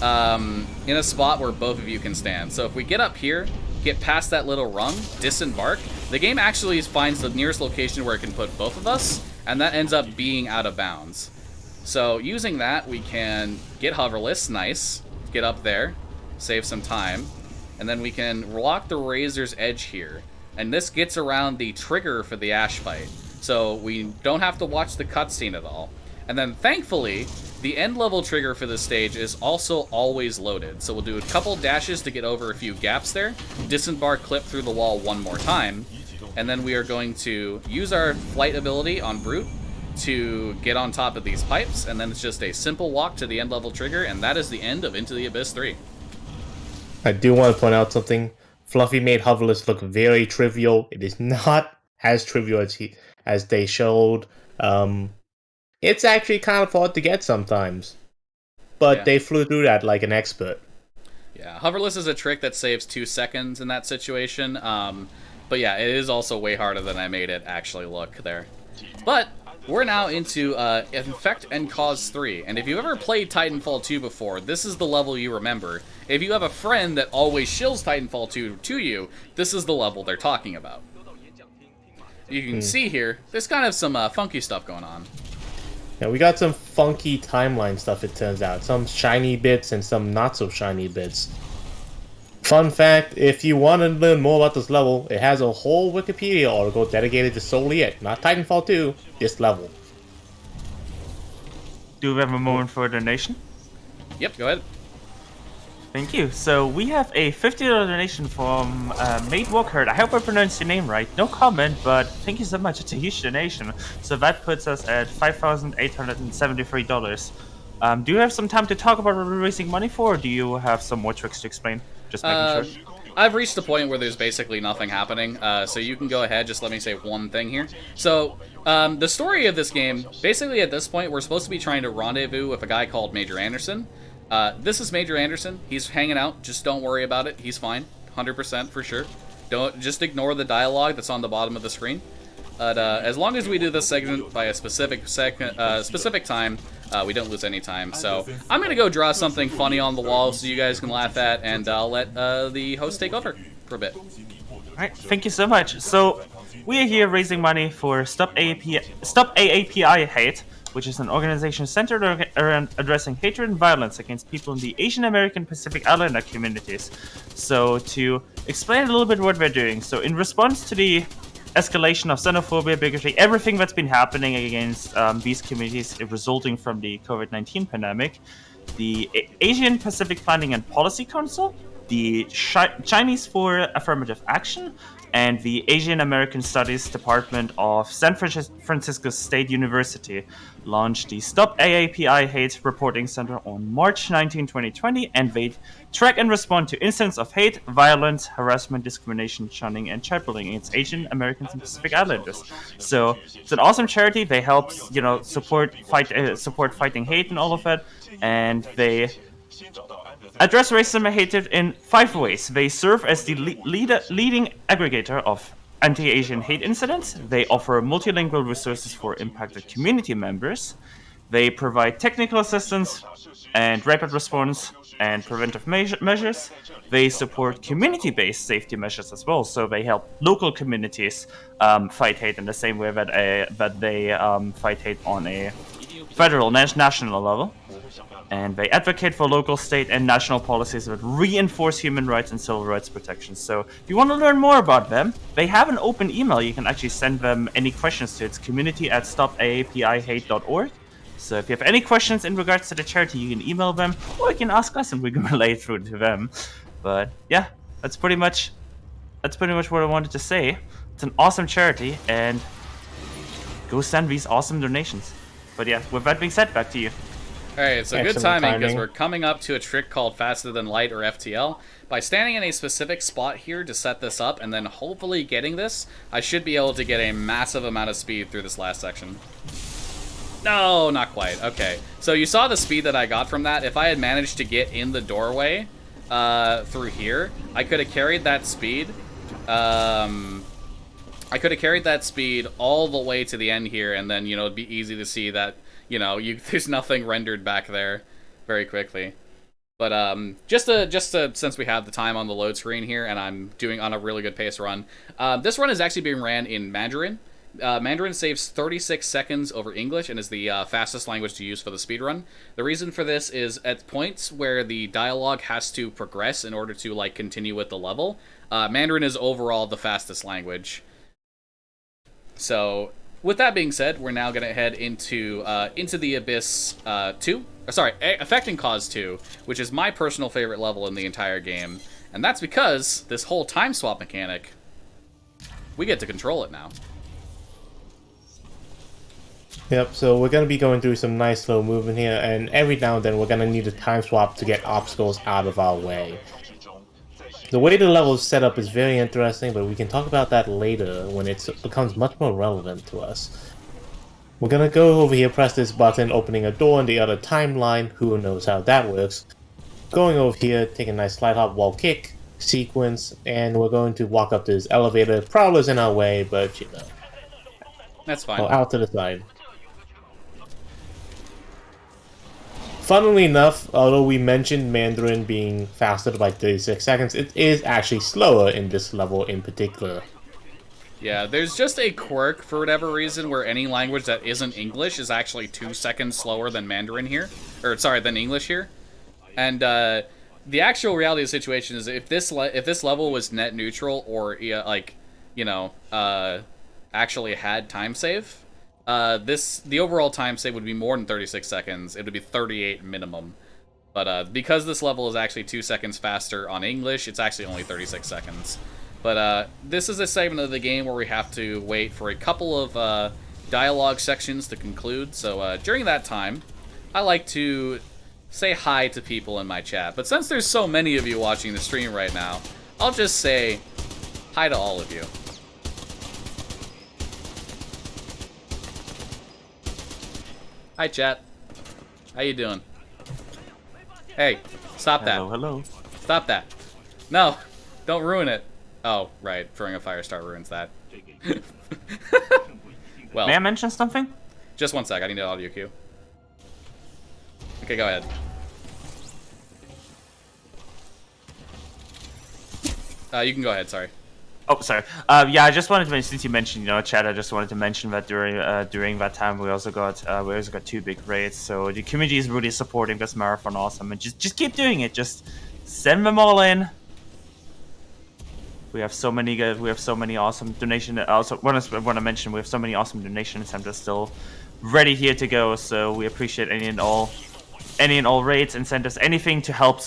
in a spot where both of you can stand. So if we get up here, get past that little rung, disembark, the game actually finds the nearest location where it can put both of us, and that ends up being out of bounds. So using that, we can get hoverless, nice, get up there, save some time, and then we can lock the Razor's Edge here. And this gets around the trigger for the Ash fight. So we don't have to watch the cutscene at all. And then thankfully, the end level trigger for this stage is also always loaded. So we'll do a couple dashes to get over a few gaps there, disembark, clip through the wall one more time, and then we are going to use our flight ability on Brute to get on top of these pipes, and then it's just a simple walk to the end level trigger, and that is the end of Into the Abyss 3. I do want to point out something. Fluffy made hoverless look very trivial. It is not as trivial as they showed. It's actually kind of hard to get sometimes. But yeah, they flew through that like an expert. Yeah, hoverless is a trick that saves 2 seconds in that situation. But yeah, it is also way harder than I made it actually look there. But we're now into Infect and Cause 3. And if you've ever played Titanfall 2 before, this is the level you remember. If you have a friend that always shills Titanfall 2 to you, this is the level they're talking about. You can see here, there's kind of some funky stuff going on. Yeah, we got some funky timeline stuff, it turns out. Some shiny bits and some not so shiny bits. Fun fact, if you want to learn more about this level, it has a whole Wikipedia article dedicated to solely it. Not Titanfall 2, this level. Do we have a moment for a donation? Yep, go ahead. Thank you. So we have a $50 donation from Maid Walker. I hope I pronounced your name right. No comment, but thank you so much. It's a huge donation. So that puts us at $5,873. Do you have some time to talk about what we're raising money for, or do you have some more tricks to explain? Just making sure. I've reached the point where there's basically nothing happening, so you can go ahead, just let me say one thing here. So, the story of this game, basically at this point, we're supposed to be trying to rendezvous with a guy called Major Anderson. This is Major Anderson. He's hanging out. Just don't worry about it. He's fine. 100% for sure. Don't just ignore the dialogue that's on the bottom of the screen. But as long as we do this segment by a specific time, we don't lose any time. So I'm gonna go draw something funny on the wall so you guys can laugh at, and I'll let the host take over for a bit. All right, thank you so much. So we are here raising money for Stop AAPI Hate, which is an organization centered around addressing hatred and violence against people in the Asian American Pacific Islander communities. So to explain a little bit what we're doing, so in response to the escalation of xenophobia, bigotry, everything that's been happening against these communities resulting from the COVID-19 pandemic, the Asian Pacific Planning and Policy Council, the Chinese for Affirmative Action, and the Asian American Studies Department of San Francisco State University launched the Stop AAPI Hate Reporting Center on March 19, 2020, and they track and respond to incidents of hate, violence, harassment, discrimination, shunning, and child-bullying against Asian Americans and Pacific Islanders. So it's an awesome charity. They help, support fighting hate and all of that, and they address racism and hatred in 5 ways. They serve as the leading aggregator of anti-Asian hate incidents. They offer multilingual resources for impacted community members. They provide technical assistance and rapid response and preventive measures. They support community-based safety measures as well. So they help local communities fight hate in the same way that they fight hate on a federal, national level. And they advocate for local, state, and national policies that reinforce human rights and civil rights protection. So if you want to learn more about them, they have an open email. You can actually send them any questions to. It's community@stopaapihate.org. So if you have any questions in regards to the charity, you can email them, or you can ask us and we can relay it through to them. But yeah, that's pretty much what I wanted to say. It's an awesome charity, and go send these awesome donations. But yeah, with that being said, back to you. Alright, so good Excellent timing, because timing. we're coming up to a trick called Faster Than Light, or FTL. By standing in a specific spot here to set this up, and then hopefully getting this, I should be able to get a massive amount of speed through this last section. No, not quite. Okay, so you saw the speed that I got from that. If I had managed to get in the doorway through here, I could have carried that speed. I could have carried that speed all the way to the end here, and then, it'd be easy to see that there's nothing rendered back there very quickly. But just to since we have the time on the load screen here, and I'm doing on a really good pace run, this run is actually being ran in Mandarin. Mandarin saves 36 seconds over English and is the fastest language to use for the speedrun. The reason for this is at points where the dialogue has to progress in order to continue with the level, Mandarin is overall the fastest language. So with that being said, we're now going to head into the Abyss 2. Sorry, Affecting Cause 2, which is my personal favorite level in the entire game. And that's because this whole time swap mechanic, we get to control it now. Yep, so we're going to be going through some nice slow movement here, and every now and then we're going to need a time swap to get obstacles out of our way. The way the level is set up is very interesting, but we can talk about that later when it becomes much more relevant to us. We're going to go over here, press this button, opening a door in the other timeline, who knows how that works. Going over here, take a nice slide hop, wall kick, sequence, and we're going to walk up to this elevator. Prowler's in our way, but That's fine. Oh, out to the side. Funnily enough, although we mentioned Mandarin being faster by 36 seconds, it is actually slower in this level in particular. Yeah, there's just a quirk for whatever reason where any language that isn't English is actually 2 seconds slower than Mandarin here, or sorry, than English here. And the actual reality of the situation is if this level was net neutral or actually had time save, the overall time save would be more than 36 seconds. It would be 38 minimum. But because this level is actually 2 seconds faster on English, it's actually only 36 seconds. But this is a segment of the game where we have to wait for a couple of dialogue sections to conclude. So during that time, I like to say hi to people in my chat. But since there's so many of you watching the stream right now, I'll just say hi to all of you. Hi, chat. How you doing? Hey, stop that. Hello. Stop that. No, don't ruin it. Oh, right. Throwing a fire star ruins that. Well, May I mention something? just one sec. I need an audio cue. Okay, go ahead. You can go ahead, sorry. Oh, sorry. Yeah, I just wanted to mention, since you mentioned, chat, I just wanted to mention that during that time we also got 2 big raids. So the community is really supporting this marathon, awesome, and just keep doing it. Just send them all in. We have so many awesome donation. Also, want to mention we have so many awesome donation centers still ready here to go. So we appreciate any and all raids, incentives, anything to help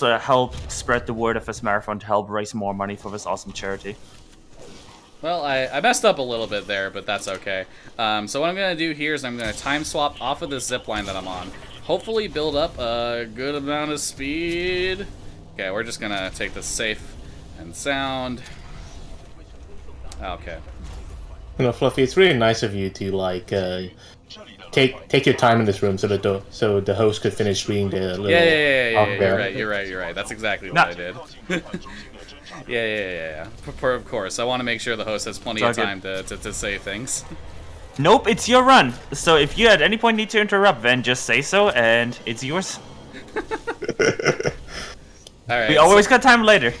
spread the word of this marathon, to help raise more money for this awesome charity. Well, I messed up a little bit there, but that's okay. So what I'm going to do here is I'm going to time swap off of this zip line that I'm on. Hopefully build up a good amount of speed. Okay, we're just going to take this safe and sound. Okay. Fluffy, it's really nice of you to like take your time in this room so the host could finish reading the little. Yeah. You're right. That's exactly what I did. Yeah. Of course, I want to make sure the host has plenty of time to say things. Nope, it's your run. So if you at any point need to interrupt, then just say so, and it's yours. All right. We always got time later.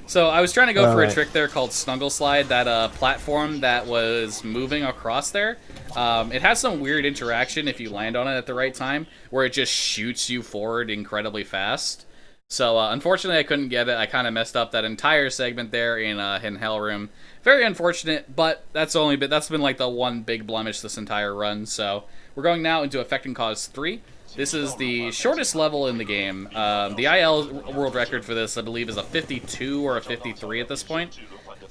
So I was trying to go for a trick there called Snuggle Slide, that platform that was moving across there. It has some weird interaction if you land on it at the right time, where it just shoots you forward incredibly fast. So unfortunately I couldn't get it. I kind of messed up that entire segment there in Hell Room. Very unfortunate, but that's been like the one big blemish this entire run. So we're going now into Affecting Cause 3. This is the shortest level in the game. The IL world record for this, I believe, is a 52 or a 53 at this point.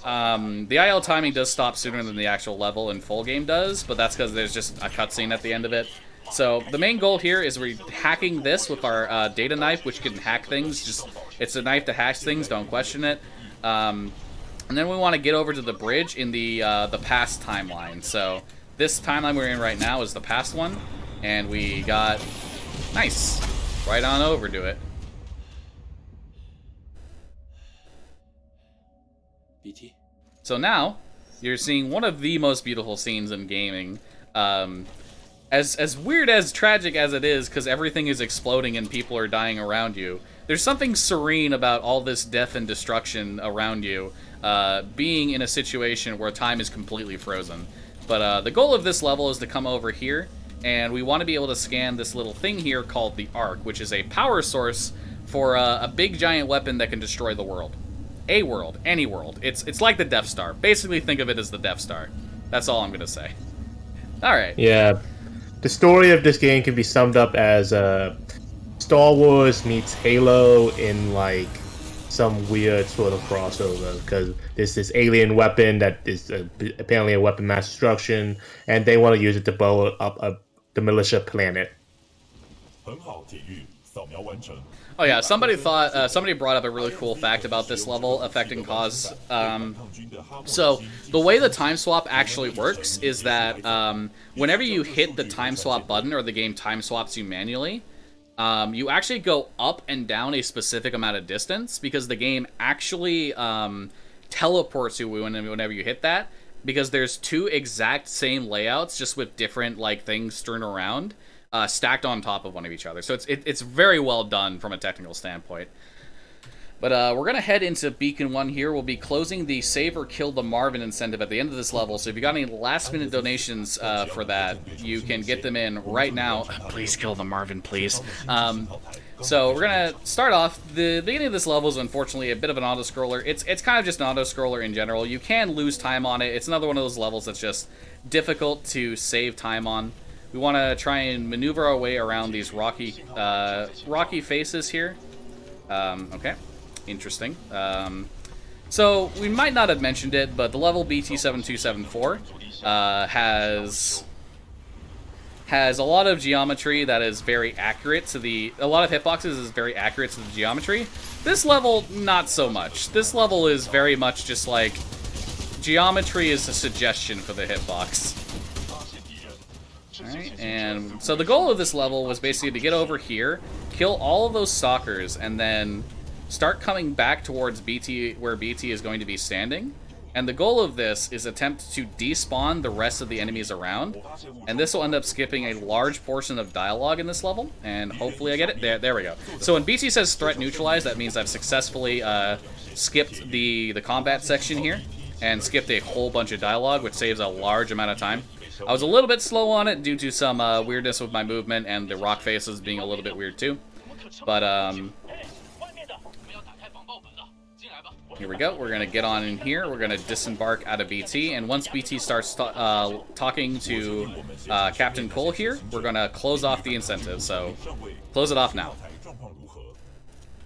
The IL timing does stop sooner than the actual level in full game does, but that's because there's just a cutscene at the end of it. So the main goal here is we're hacking this with our data knife, which can hack things. It's a knife that hacks things, don't question it. And then we want to get over to the bridge in the past timeline. So this timeline we're in right now is the past one, and we got nice right on over to it. BT. So now you're seeing one of the most beautiful scenes in gaming. As weird, as tragic as it is, because everything is exploding and people are dying around you, there's something serene about all this death and destruction around you, being in a situation where time is completely frozen. But the goal of this level is to come over here, and we want to be able to scan this little thing here called the Arc, which is a power source for a big giant weapon that can destroy the world. A world, any world. It's like the Death Star. Basically think of it as the Death Star. That's all I'm going to say. Alright. Yeah. The story of this game can be summed up as Star Wars meets Halo in like some weird sort of crossover, because there's this alien weapon that is apparently a weapon mass destruction, and they want to use it to blow up the militia planet. Oh yeah, somebody brought up a really cool fact about this level, Affecting Cause. So the way the time swap actually works is that whenever you hit the time swap button, or the game time swaps you manually, you actually go up and down a specific amount of distance, because the game actually teleports you whenever you hit that, because there's two exact same layouts, just with different like things strewn around, stacked on top of one of each other. So it's very well done from a technical standpoint. But we're going to head into Beacon 1 here. We'll be closing the Save or Kill the Marvin incentive at the end of this level. So if you got any last-minute donations for that, you can get them in right now. Please kill the Marvin, please. So we're going to start off. The beginning of this level is unfortunately a bit of an auto-scroller. It's kind of just an auto-scroller in general. You can lose time on it. It's another one of those levels that's just difficult to save time on. We want to try and maneuver our way around these rocky faces here. Okay. Interesting. So we might not have mentioned it, but the level BT7274 has has a lot of geometry that is very accurate to a lot of hitboxes is very accurate to the geometry. This level, not so much. This level is very much just like, geometry is a suggestion for the hitbox. Alright, and so the goal of this level was basically to get over here, kill all of those stalkers, and then start coming back towards BT, where BT is going to be standing. And the goal of this is attempt to despawn the rest of the enemies around, and this will end up skipping a large portion of dialogue in this level, and hopefully I get it. There we go. So when BT says threat neutralized, that means I've successfully skipped the combat section here, and skipped a whole bunch of dialogue, which saves a large amount of time. I was a little bit slow on it due to some weirdness with my movement, and the rock faces being a little bit weird too. But, here we go. We're going to get on in here. We're going to disembark out of BT. And once BT starts talking to Captain Cole here, we're going to close off the incentive. So, close it off now.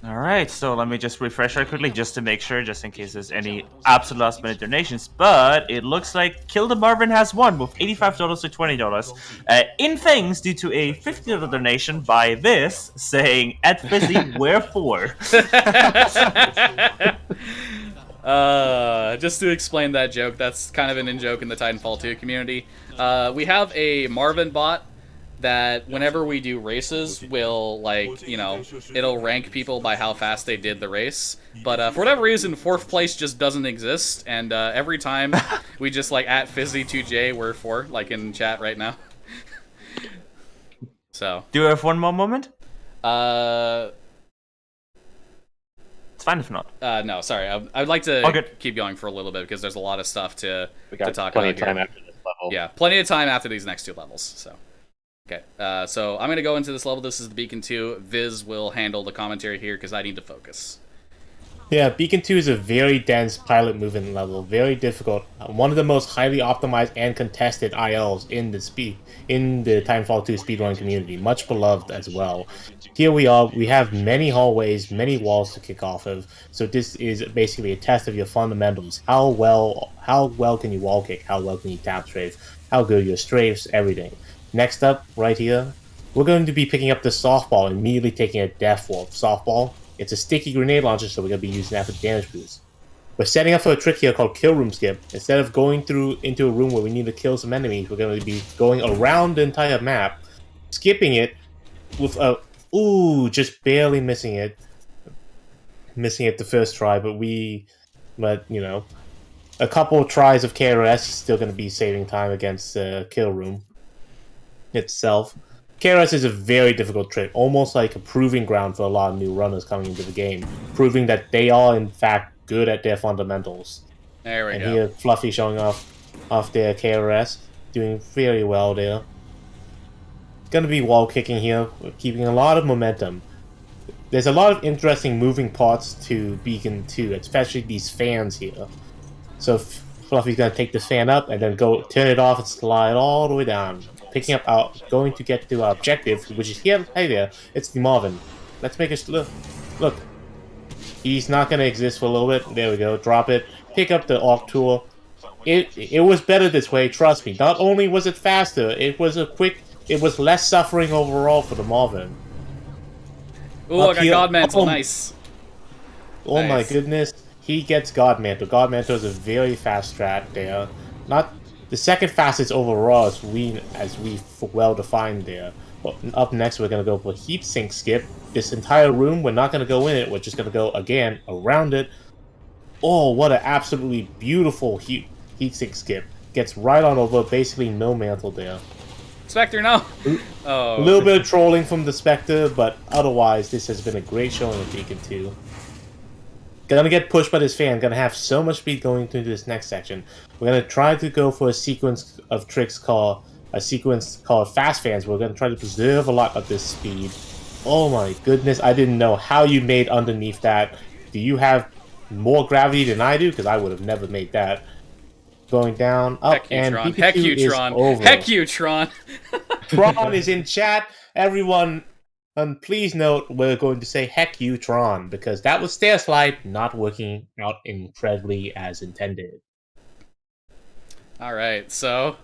Alright, so let me just refresh right quickly just to make sure, just in case there's any absolute last minute donations. But it looks like Kill the Marvin has won with $85 to $20 in thanks due to a $50 donation by this saying, at Fizzy, wherefore? Just to explain that joke, that's kind of an in-joke in the Titanfall 2 community. We have a Marvin bot that whenever we do races will, like, you know, it'll rank people by how fast they did the race. But for whatever reason, 4th place just doesn't exist, and every time we just, like, at Fizzy2J, we're 4, like in chat right now. So. Do you have one more moment? It's fine if not. No, sorry. I'd like to keep going for a little bit because there's a lot of stuff to talk about plenty of time after this level. Yeah, plenty of time after these next 2 levels, so. Okay, so I'm going to go into this level. This is the Beacon 2. Viz will handle the commentary here because I need to focus. Yeah, Beacon 2 is a very dense pilot movement level, very difficult. One of the most highly optimized and contested ILs in the Titanfall 2 speedrun community, much beloved as well. Here we are, we have many hallways, many walls to kick off of, so this is basically a test of your fundamentals. How well can you wall kick, how well can you tap strafe, how good are your strafes, everything. Next up, right here, we're going to be picking up the softball and immediately taking a death warp. Softball, it's a sticky grenade launcher, so we're going to be using that for damage boost. We're setting up for a trick here called Kill Room Skip. Instead of going into a room where we need to kill some enemies, we're going to be going around the entire map, skipping it with a... Ooh, just barely missing it. Missing it the first try, but you know, a couple of tries of KRS is still going to be saving time against Kill Room itself. KRS is a very difficult trick, almost like a proving ground for a lot of new runners coming into the game, proving that they are in fact good at their fundamentals. There we go. And here, Fluffy showing off their KRS, doing very well there. Gonna be wall kicking here, keeping a lot of momentum. There's a lot of interesting moving parts to Beacon 2, especially these fans here. So Fluffy's gonna take this fan up and then go turn it off and slide all the way down. Picking up going to get to our objective, which is here. Hey there, it's the Marvin. Let's make it look. He's not gonna exist for a little bit. There we go. Drop it. Pick up the Orc Tool. It was better this way. Trust me. Not only was it faster, it was less suffering overall for the Marvin. Ooh, I got God Mantle. Nice. Oh nice. My goodness. He gets God Mantle. God Mantle is a very fast strat there. Not the second fastest overall as we well defined there. Well, up next we're gonna go for Heat Sink Skip. This entire room, we're not gonna go in it, we're just gonna go again around it. Oh, what an absolutely beautiful heat Sink Skip. Gets right on over, basically no mantle there. Spectre, no! Oh. A little bit of trolling from the Spectre, but otherwise this has been a great showing of Beacon 2. Gonna get pushed by this fan, gonna have so much speed going into this next section. We're gonna try to go for a sequence of tricks called Fast Fans. We're gonna try to preserve a lot of this speed. Oh my goodness, I didn't know how you made underneath that. Do you have more gravity than I do? Because I would have never made that. Going down, up, and Heck you, Tron. Over. Heck you, Tron. Tron is in chat. Everyone, please note we're going to say heck you, Tron, because that was Stair Slide not working out incredibly as intended. Alright, so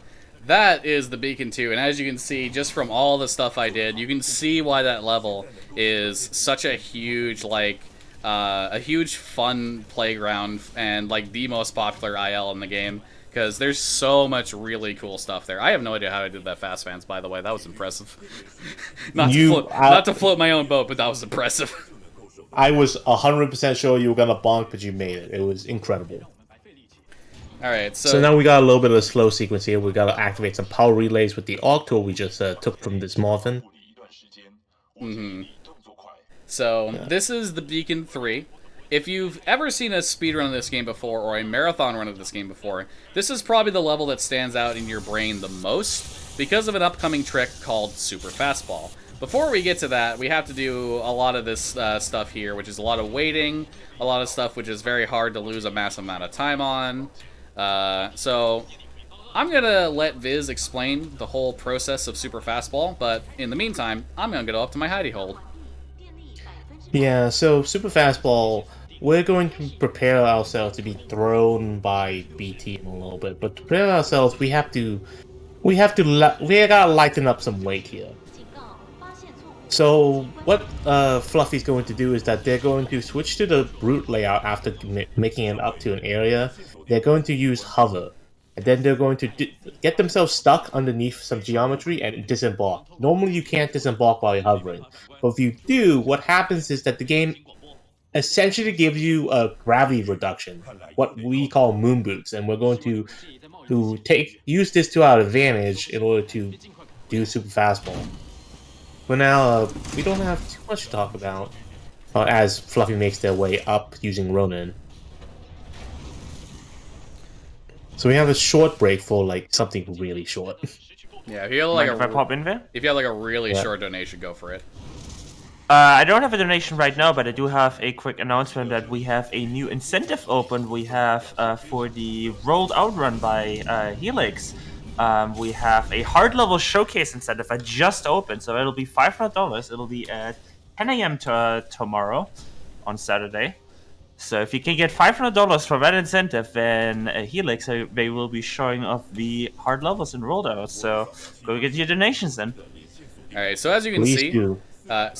That is the Beacon 2, and as you can see, just from all the stuff I did, you can see why that level is such a huge, like, a huge fun playground and, like, the most popular IL in the game, because there's so much really cool stuff there. I have no idea how I did that fast, fans, by the way. That was impressive. not to float my own boat, but that was impressive. I was 100% sure you were gonna bonk, but you made it. It was incredible. Alright, So now we got a little bit of a slow sequence here. We gotta activate some power relays with the Octo we just took from this Morphin. So, this is the Beacon 3. If you've ever seen a speedrun of this game before, or a marathon run of this game before, this is probably the level that stands out in your brain the most, because of an upcoming trick called Super Fastball. Before we get to that, we have to do a lot of this stuff here, which is a lot of waiting, a lot of stuff which is very hard to lose a massive amount of time on. So I'm gonna let Viz explain the whole process of Super Fastball, but in the meantime, I'm gonna go up to my hidey hole. Yeah, so Super Fastball, we're going to prepare ourselves to be thrown by BT in a little bit, but to prepare ourselves, we gotta lighten up some weight here. So what Fluffy's going to do is that they're going to switch to the route layout after making it up to an area. They're going to use hover, and then they're going to get themselves stuck underneath some geometry and disembark. Normally you can't disembark while you're hovering, but if you do, what happens is that the game essentially gives you a gravity reduction, what we call moon boots, and we're going to use this to our advantage in order to do Super Fastball. But now, we don't have too much to talk about as Fluffy makes their way up using Ronin. So we have a short break for like something really short. Yeah, if you have like if I pop in there? If you have like a really short donation, go for it. I don't have a donation right now, but I do have a quick announcement that we have a new incentive open. We have for the rolled out run by Helix. We have a hard level showcase incentive that just opened, so it'll be $500. It'll be at 10 a.m. tomorrow on Saturday. So if you can get $500 for that incentive, then Helix, they will be showing off the hard levels and rollouts. So go get your donations then. All right. So as you can Please see, do. I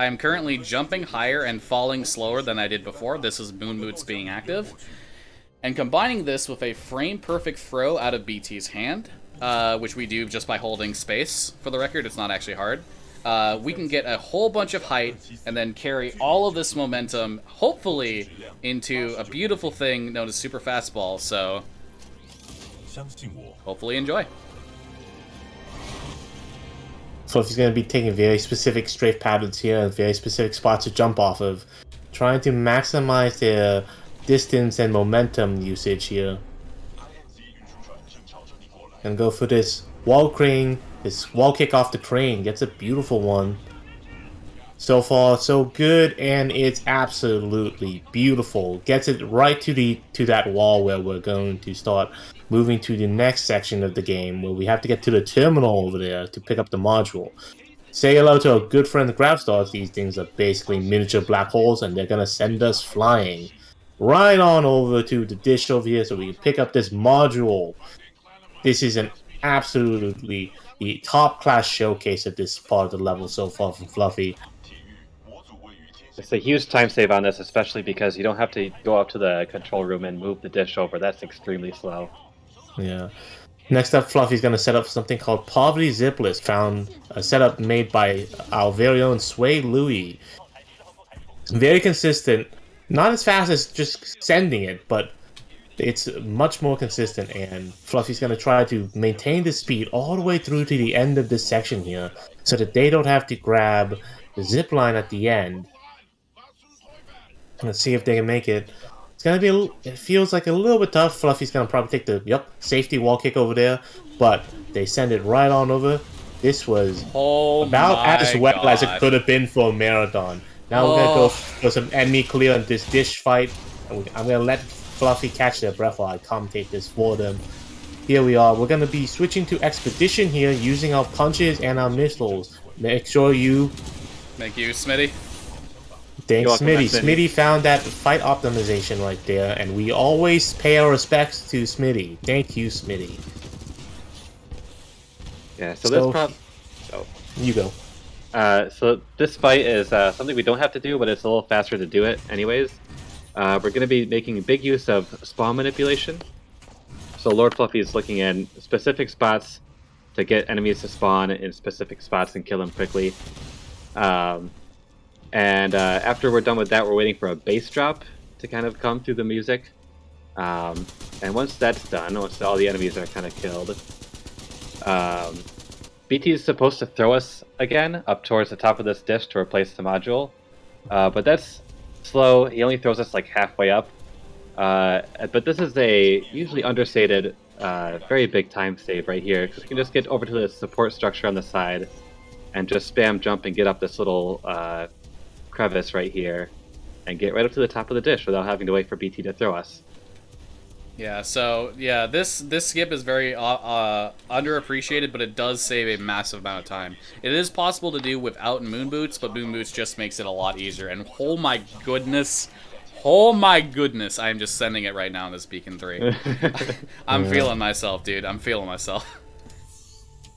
am currently jumping higher and falling slower than I did before. This is Moon Boots being active. And combining this with a frame-perfect throw out of BT's hand, which we do just by holding space, for the record, it's not actually hard, we can get a whole bunch of height and then carry all of this momentum, hopefully, into a beautiful thing known as Super Fastball, so hopefully enjoy. So he's going to be taking very specific strafe patterns here and very specific spots to jump off of, trying to maximize their distance and momentum usage here. And go for this wall crane, this wall kick off the crane. Gets a beautiful one. So far, so good, and it's absolutely beautiful. Gets it right to that wall where we're going to start moving to the next section of the game, where we have to get to the terminal over there to pick up the module. Say hello to our good friend the Grab Stars. These things are basically miniature black holes, and they're gonna send us flying right on over to the dish over here so we can pick up this module. This is an absolutely the top-class showcase of this part of the level so far from Fluffy. It's a huge time save on this, especially because you don't have to go up to the control room and move the dish over. That's extremely slow. Yeah. Next up, Fluffy's going to set up something called Poverty Zip List, found a setup made by our very own Sway Louie. Very consistent. Not as fast as just sending it, but it's much more consistent, and Fluffy's going to try to maintain the speed all the way through to the end of this section here, so that they don't have to grab the zip line at the end. Let's see if they can make it. It's going to be, it feels like a little bit tough. Fluffy's going to probably take the, safety wall kick over there, but they send it right on over. This was about as well as it could have been for a marathon. Now we're going to go for some enemy clear on this dish fight. I'm going to let Fluffy catch their breath while I commentate this for them. Here we are. We're going to be switching to Expedition here, using our punches and our missiles. Make sure you... Thank you, Smitty. Thanks, Smitty. Smitty found that fight optimization right there, and we always pay our respects to Smitty. Thank you, Smitty. Yeah. So this You go. So this fight is something we don't have to do, but it's a little faster to do it anyways. We're going to be making big use of spawn manipulation. So Lord Fluffy is looking in specific spots to get enemies to spawn in specific spots and kill them quickly. After we're done with that, we're waiting for a bass drop to kind of come through the music. And once that's done, once all the enemies are kind of killed, BT is supposed to throw us again up towards the top of this dish to replace the module. But that's slow. He only throws us like halfway up. But this is a usually understated, very big time save right here, because we can just get over to the support structure on the side and just spam jump and get up this little crevice right here and get right up to the top of the dish without having to wait for BT to throw us. Yeah, so, yeah, this skip is very underappreciated, but it does save a massive amount of time. It is possible to do without Moon Boots, but Moon Boots just makes it a lot easier. And oh my goodness, I am just sending it right now in this Beacon 3. I'm feeling myself, dude. I'm feeling myself.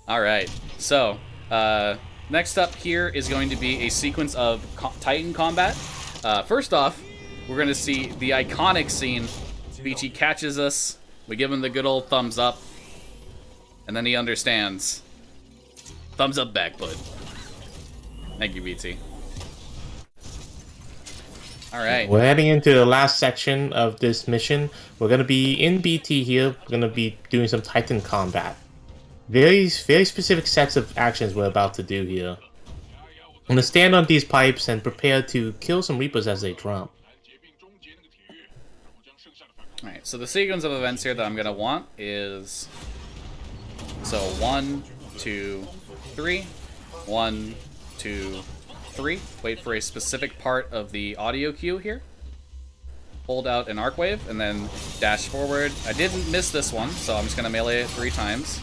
Alright, so, next up here is going to be a sequence of Titan combat. First off, we're going to see the iconic scene. BT catches us, we give him the good old thumbs up, and then he understands. Thumbs up back, bud. Thank you, BT. Alright. We're heading into the last section of this mission. We're going to be in BT here. We're going to be doing some Titan combat. Very specific sets of actions we're about to do here. I'm going to stand on these pipes and prepare to kill some Reapers as they drop. Alright, so the sequence of events here that I'm going to want is... So, 1, 2, 3. 1, 2, 3. Wait for a specific part of the audio cue here. Hold out an arc wave, and then dash forward. I didn't miss this one, so I'm just going to melee it 3 times.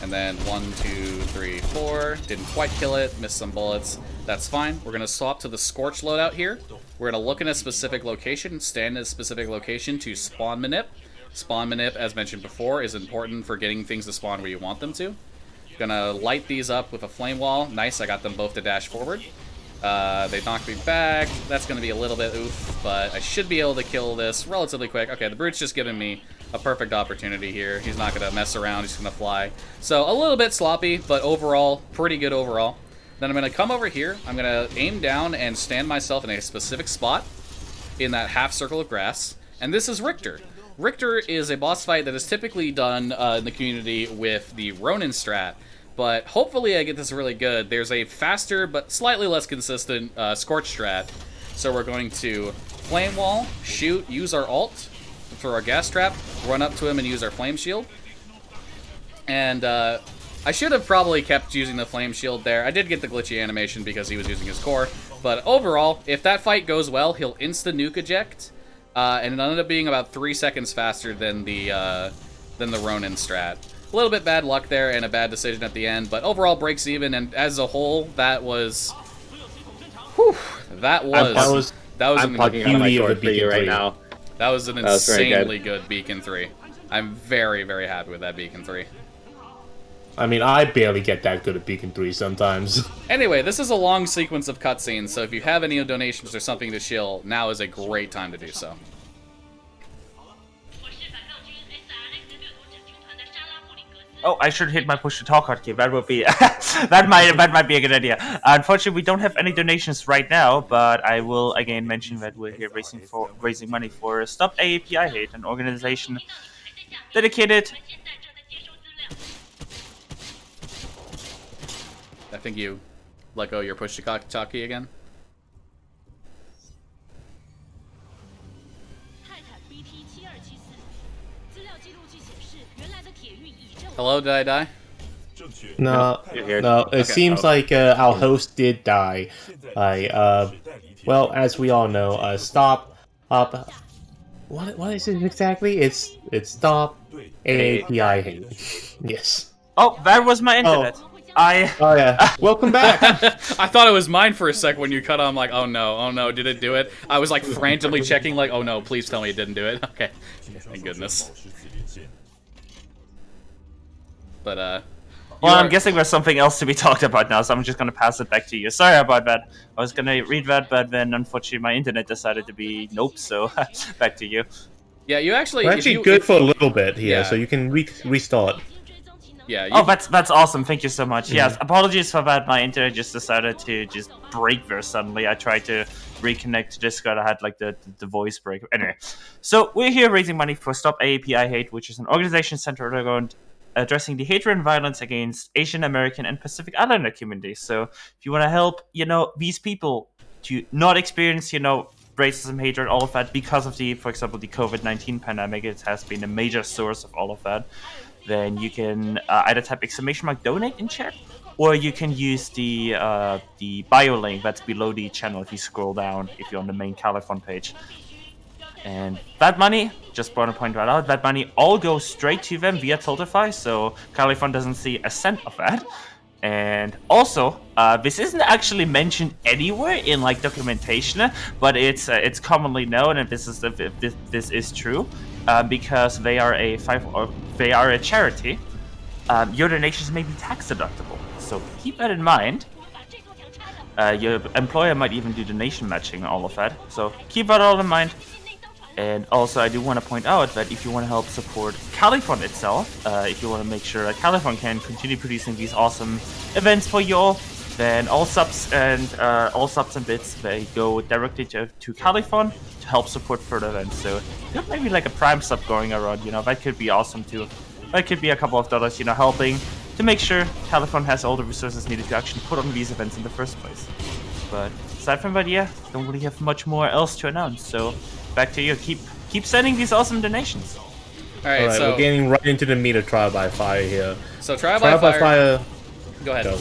And then 1, 2, 3, 4. Didn't quite kill it, missed some bullets. That's fine. We're going to swap to the Scorch loadout here. We're going to look in a specific location, stand in a specific location to spawn manip. Spawn manip, as mentioned before, is important for getting things to spawn where you want them to. Gonna light these up with a flame wall. Nice, I got them both to dash forward. They knocked me back. That's gonna be a little bit oof, but I should be able to kill this relatively quick. Okay, the Brute's just giving me a perfect opportunity here. He's not gonna mess around, he's gonna fly. So a little bit sloppy, but overall, pretty good overall. Then I'm gonna come over here, I'm gonna aim down and stand myself in a specific spot in that half circle of grass. And this is Richter. Richter is a boss fight that is typically done in the community with the Ronin strat, but hopefully I get this really good. There's a faster but slightly less consistent Scorch strat, so we're going to Flame Wall, shoot, use our ult for our gas trap, run up to him and use our Flame Shield. And I should have probably kept using the Flame Shield there. I did get the glitchy animation because he was using his core, but overall, if that fight goes well, he'll insta-nuke eject. And it ended up being about 3 seconds faster than the Ronin strat. A little bit bad luck there and a bad decision at the end, but overall breaks even. And as a whole, that was, whew, that was I'm plugging on my sword for you right now. That was an insanely good Beacon 3. I'm very, very happy with that Beacon 3. I mean, I barely get that good at Beacon 3 sometimes. Anyway, this is a long sequence of cutscenes, so if you have any donations or something to shill, now is a great time to do so. Oh, I should hit my push to talk hotkey. That would be that might be a good idea. Unfortunately, we don't have any donations right now, but I will again mention that we're here raising money for Stop AAPI Hate, an organization dedicated. I think you let go your push to talk key again. Hello, did I die? No, You're no. It Okay. seems like our host did die. Well, as we all know, stop up. What is it exactly? It's stop AAPI hate. Yes. Oh, that was my internet. Oh yeah. Welcome back. I thought it was mine for a sec when you cut on. I'm like, oh no, did it do it? I was like frantically checking, like, oh no, please tell me it didn't do it. Okay, thank goodness. But Well, I'm guessing there's something else to be talked about now, so I'm just gonna pass it back to you. Sorry about that. I was gonna read that, but then unfortunately my internet decided to be nope. So back to you. yeah, you actually. We're if actually you, good if- for a little bit here, Yeah. so you can restart. Yeah. Oh, that's awesome. Thank you so much. Mm-hmm. Yes, apologies for that. My internet just decided to just break there suddenly. I tried to reconnect to Discord. I had like the voice break. Anyway, so we're here raising money for Stop AAPI Hate, which is an organization centered around addressing the hatred and violence against Asian American and Pacific Islander communities. So if you want to help, these people to not experience, racism, hatred, all of that because of for example, the COVID-19 pandemic, it has been a major source of all of that. Then you can either type !donate in chat, or you can use the bio link that's below the channel if you scroll down, if you're on the main Califon page. And that money, just want to point that out, that money all goes straight to them via Tiltify, so Califon doesn't see a cent of that. And also, this isn't actually mentioned anywhere in like documentation, but it's commonly known, and this is true, because they are a charity. Your donations may be tax deductible, so keep that in mind. Your employer might even do donation matching, all of that. So keep that all in mind. And also, I do want to point out that if you want to help support Califon itself, if you want to make sure that Califon can continue producing these awesome events for you all, then all subs and bits, they go directly to Califon to help support further events. So maybe like a Prime sub going around, that could be awesome too. That could be a couple of dollars, helping to make sure Califon has all the resources needed to actually put on these events in the first place. But aside from that, yeah, don't really have much more else to announce. So back to you. Keep sending these awesome donations. All right, Alright, so we're getting right into the meat of Trial by Fire here. so Trial by Fire. Go ahead. Go.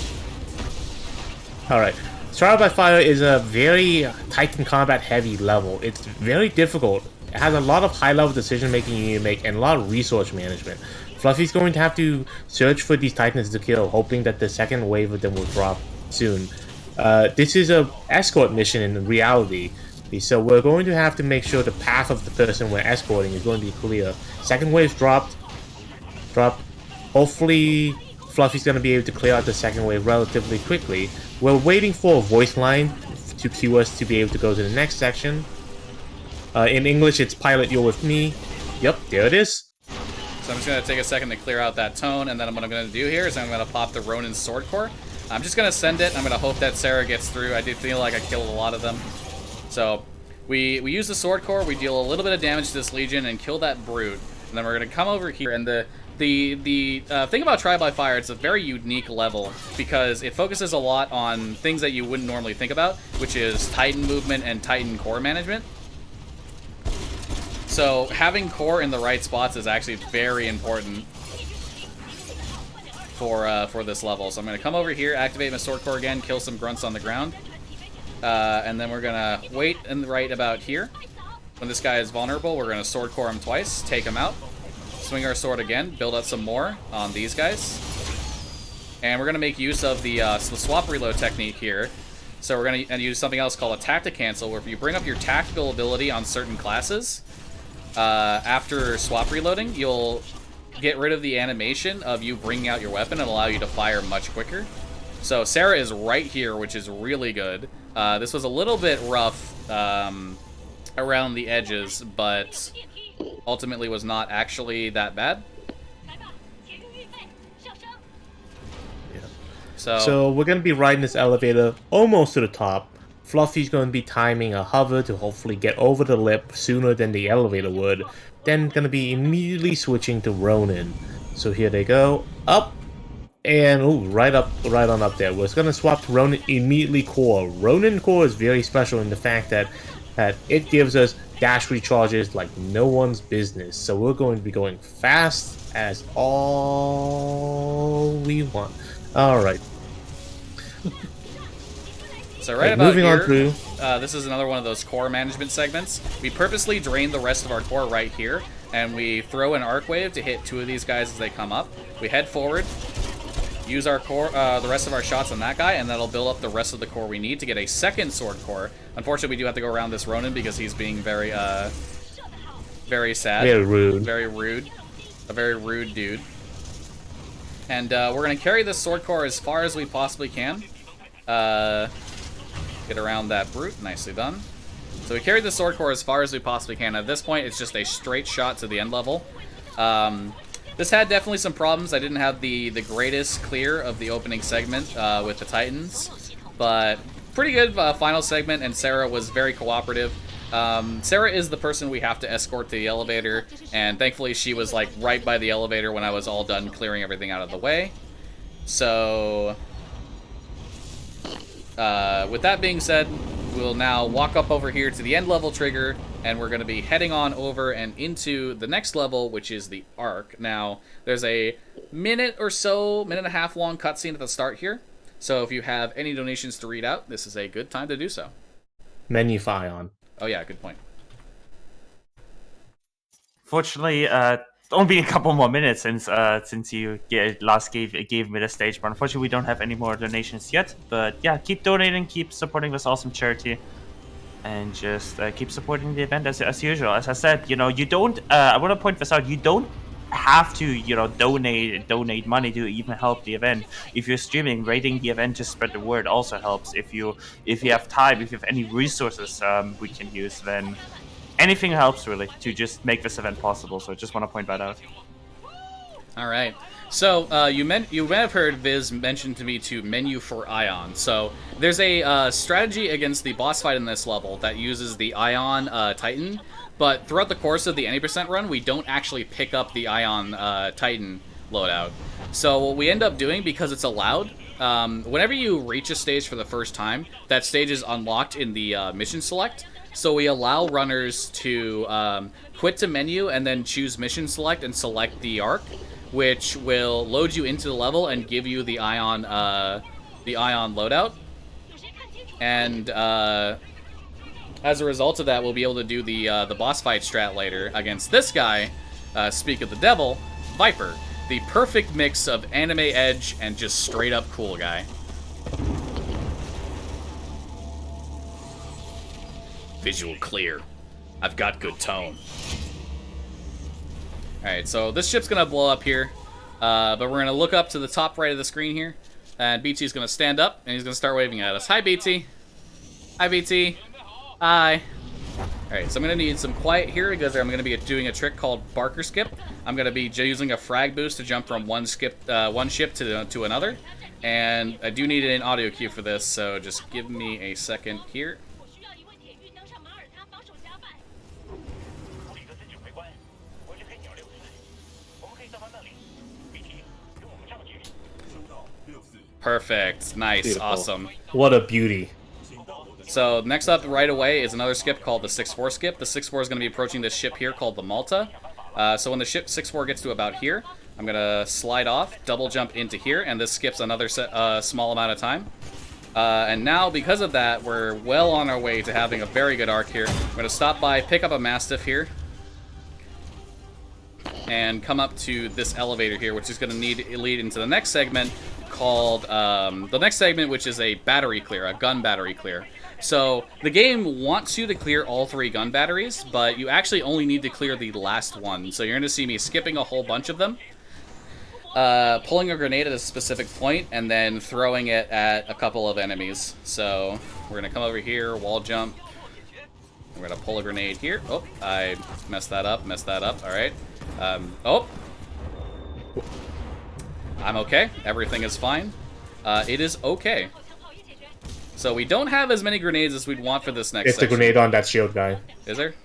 Alright. Trial by Fire is a very Titan combat heavy level. It's very difficult. It has a lot of high level decision making you need to make and a lot of resource management. Fluffy's going to have to search for these Titans to kill, hoping that the second wave of them will drop soon. This is a escort mission in reality. So we're going to have to make sure the path of the person we're escorting is going to be clear. Second wave's dropped. Hopefully Fluffy's going to be able to clear out the second wave relatively quickly. We're waiting for a voice line to cue us to be able to go to the next section. In English, it's Pilot, you're with me. Yep, there it is. So I'm just going to take a second to clear out that tone, and then what I'm going to do here is I'm going to pop the Ronin Sword Core. I'm just going to send it. I'm going to hope that Sarah gets through. I do feel like I killed a lot of them. So we use the Sword Core, we deal a little bit of damage to this Legion and kill that Brute. And then we're going to come over here, and the thing about Trial by Fire, it's a very unique level because it focuses a lot on things that you wouldn't normally think about, which is Titan movement and Titan core management. So having core in the right spots is actually very important for this level. So I'm going to come over here, activate my Sword Core again, kill some grunts on the ground. And then we're going to wait and right about here. When this guy is vulnerable, we're going to Sword Core him twice, take him out. Swing our sword again, build up some more on these guys. And we're going to make use of the swap reload technique here. So we're going to use something else called a tactic cancel, where if you bring up your tactical ability on certain classes, after swap reloading, you'll get rid of the animation of you bringing out your weapon and allow you to fire much quicker. So Sarah is right here, which is really good. This was a little bit rough around the edges, but ultimately was not actually that bad. So we're going to be riding this elevator almost to the top. Fluffy's going to be timing a hover to hopefully get over the lip sooner than the elevator would. Then going to be immediately switching to Ronin. So here they go. Up. And ooh, right on up there. We're going to swap to Ronin immediately core. Ronin core is very special in the fact that it gives us dash recharges like no one's business. So we're going to be going fast as all we want. Alright. So right about moving here, on through. This is another one of those core management segments. We purposely drain the rest of our core right here, and we throw an arc wave to hit two of these guys as they come up. We head forward, use our core, the rest of our shots on that guy, and that'll build up the rest of the core we need to get a second sword core. Unfortunately, we do have to go around this Ronin because he's being very sad. Very rude. Very rude. A very rude dude. And we're going to carry this sword core as far as we possibly can. Get around that brute. Nicely done. So we carried the sword core as far as we possibly can. At this point, it's just a straight shot to the end level. This had definitely some problems. I didn't have the greatest clear of the opening segment with the Titans. But pretty good final segment, and Sarah was very cooperative. Sarah is the person we have to escort to the elevator, and thankfully she was like right by the elevator when I was all done clearing everything out of the way. So, with that being said, we'll now walk up over here to the end level trigger, and we're going to be heading on over and into the next level, which is the Arc. Now, there's a minute or so, minute and a half long cutscene at the start here. So if you have any donations to read out, this is a good time to do so. Menu Fion. Oh yeah, good point. Fortunately, only a couple more minutes since you last gave me the stage, but unfortunately we don't have any more donations yet. But yeah, keep donating, keep supporting this awesome charity, and just keep supporting the event as usual. As I said, you don't. I want to point this out. You don't have to, donate money to even help the event. If you're streaming, rating the event to spread the word also helps. If you have time, if you have any resources we can use, then anything helps really to just make this event possible. So I just want to point that out. All right. So you may have heard Viz mention to me to menu for Ion. So there's a strategy against the boss fight in this level that uses the Ion Titan. But throughout the course of the 80% run, we don't actually pick up the Ion Titan loadout. So what we end up doing, because it's allowed, whenever you reach a stage for the first time, that stage is unlocked in the mission select. So we allow runners to quit to menu and then choose mission select and select the Arc, which will load you into the level and give you the Ion loadout. And as a result of that, we'll be able to do the boss fight strat later against this guy, speak of the devil, Viper. The perfect mix of anime edge and just straight up cool guy. Visual clear. I've got good tone. Alright, so this ship's gonna blow up here, but we're gonna look up to the top right of the screen here, and BT's gonna stand up, and he's gonna start waving at us. Hi, BT. Hi, BT. Hi. Alright, so I'm going to need some quiet here because I'm going to be doing a trick called Barker Skip. I'm going to be using a frag boost to jump from one ship to another. And I do need an audio cue for this, so just give me a second here. Perfect. Nice. Beautiful. Awesome. What a beauty. So next up right away is another skip called the 6-4 skip. The 6-4 is going to be approaching this ship here called the Malta. So when the ship 6-4 gets to about here, I'm going to slide off, double jump into here, and this skips another small amount of time. And now, because of that, we're well on our way to having a very good arc here. I'm going to stop by, pick up a Mastiff here, and come up to this elevator here, which is going to lead into the next segment called, which is a battery clear, a gun battery clear. So the game wants you to clear all 3 gun batteries, but you actually only need to clear the last one. So you're going to see me skipping a whole bunch of them, pulling a grenade at a specific point, and then throwing it at a couple of enemies. So we're going to come over here, wall jump. We're going to pull a grenade here. Oh, I messed that up, all right. Oh. I'm okay. Everything is fine. It is okay. So we don't have as many grenades as we'd want for this next It's section. the grenade on that shield guy. Is there?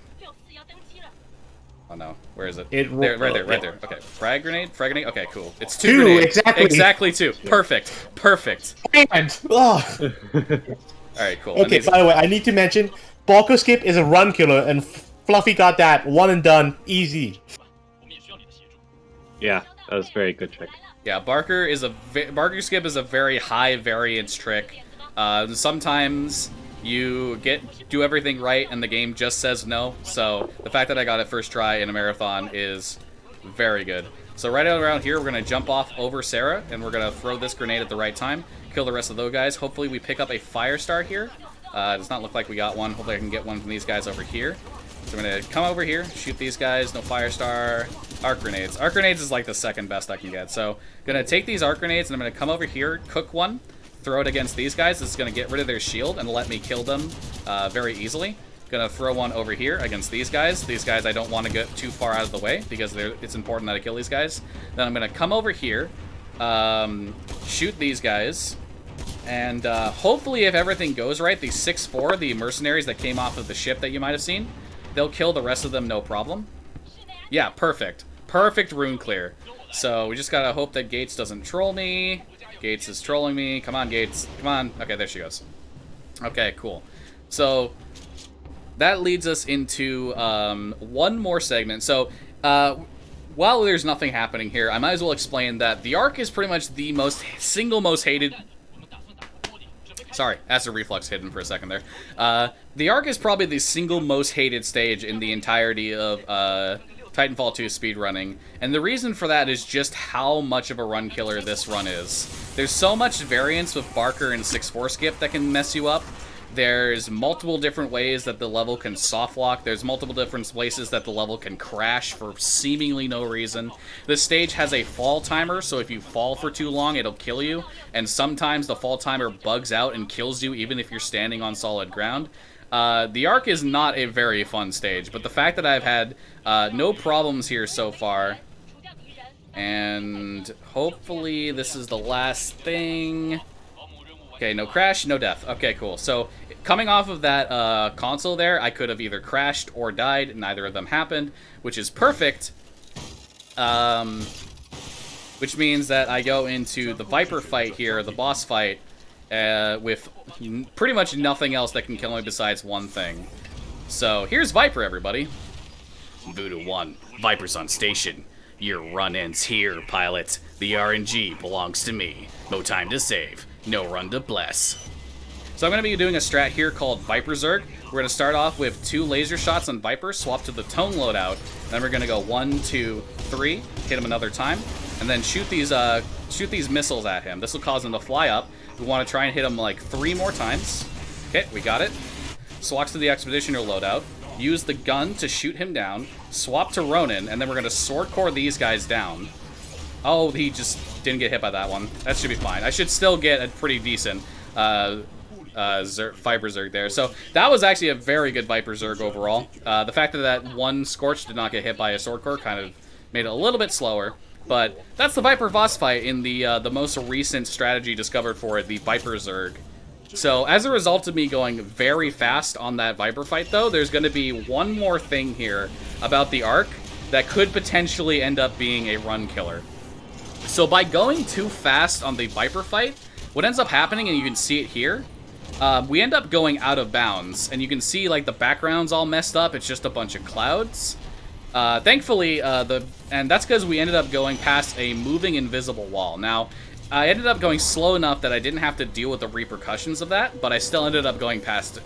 Oh no, where is it? Right there. Okay, frag grenade. Okay, cool. It's 2 grenades. Exactly 2. Perfect. And, oh. Alright, cool. Okay, by the way, I need to mention, Barker Skip is a run killer, and Fluffy got that. One and done. Easy. Yeah, that was a very good trick. Yeah, Barker Skip is a very high variance trick. Sometimes you do everything right and the game just says no, so the fact that I got it first try in a marathon is very good. So right around here, we're going to jump off over Sarah, and we're going to throw this grenade at the right time, kill the rest of those guys. Hopefully we pick up a fire star here. It does not look like we got one. Hopefully I can get one from these guys over here. So I'm going to come over here, shoot these guys, no fire star. Arc grenades. Arc grenades is like the second best I can get. So, gonna take these arc grenades and I'm gonna come over here, cook one, throw it against these guys. This is gonna get rid of their shield and let me kill them very easily. Gonna throw one over here against these guys. These guys I don't want to get too far out of the way because it's important that I kill these guys. Then I'm gonna come over here, shoot these guys, and hopefully if everything goes right, the 6-4, the mercenaries that came off of the ship that you might have seen, they'll kill the rest of them no problem. Yeah, perfect. Perfect rune clear. So we just gotta hope that Gates doesn't troll me. Gates is trolling me. Come on, Gates. Come on. Okay, there she goes. Okay, cool. So that leads us into one more segment. So while there's nothing happening here, I might as well explain that the Arc is pretty much the single most hated... Sorry, acid reflux hidden for a second there. The Arc is probably the single most hated stage in the entirety of Titanfall 2 speedrunning, and the reason for that is just how much of a run killer this run is. There's so much variance with Barker and 6-4 skip that can mess you up. There's multiple different ways that the level can soft lock. There's multiple different places that the level can crash for seemingly no reason. This stage has a fall timer, so if you fall for too long, it'll kill you. And sometimes the fall timer bugs out and kills you even if you're standing on solid ground. The Arc is not a very fun stage, but the fact that I've had no problems here so far, and hopefully this is the last thing. Okay, no crash, no death. Okay, cool. So, coming off of that console there, I could have either crashed or died. Neither of them happened, which is perfect. Which means that I go into the Viper fight here, the boss fight, with pretty much nothing else that can kill me besides one thing. So, here's Viper, everybody. Voodoo 1, Viper's on station. Your run ends here, pilot. The RNG belongs to me. No time to save. No run to bless. So I'm going to be doing a strat here called Viper Zerg. We're going to start off with 2 laser shots on Viper, swap to the tone loadout. Then we're going to go 1, 2, 3, hit him another time, and then shoot these missiles at him. This will cause him to fly up. We want to try and hit him like 3 more times. Okay, we got it. Swap to the Expeditioner loadout. Use the gun to shoot him down. Swap to Ronin, and then we're going to sword core these guys down. Oh, he just didn't get hit by that one. That should be fine. I should still get a pretty decent Viper Zerg there. So that was actually a very good Viper Zerg overall. The fact that one Scorch did not get hit by a sword core kind of made it a little bit slower. But that's the Viper boss fight in the most recent strategy discovered for it, the Viper Zerg. So as a result of me going very fast on that Viper fight, though, there's going to be one more thing here about the Arc that could potentially end up being a run killer. So by going too fast on the Viper fight, what ends up happening, and you can see it here, we end up going out of bounds, and you can see like the background's all messed up. It's just a bunch of clouds. Thankfully, and that's because we ended up going past a moving invisible wall. Now, I ended up going slow enough that I didn't have to deal with the repercussions of that, but I still ended up going past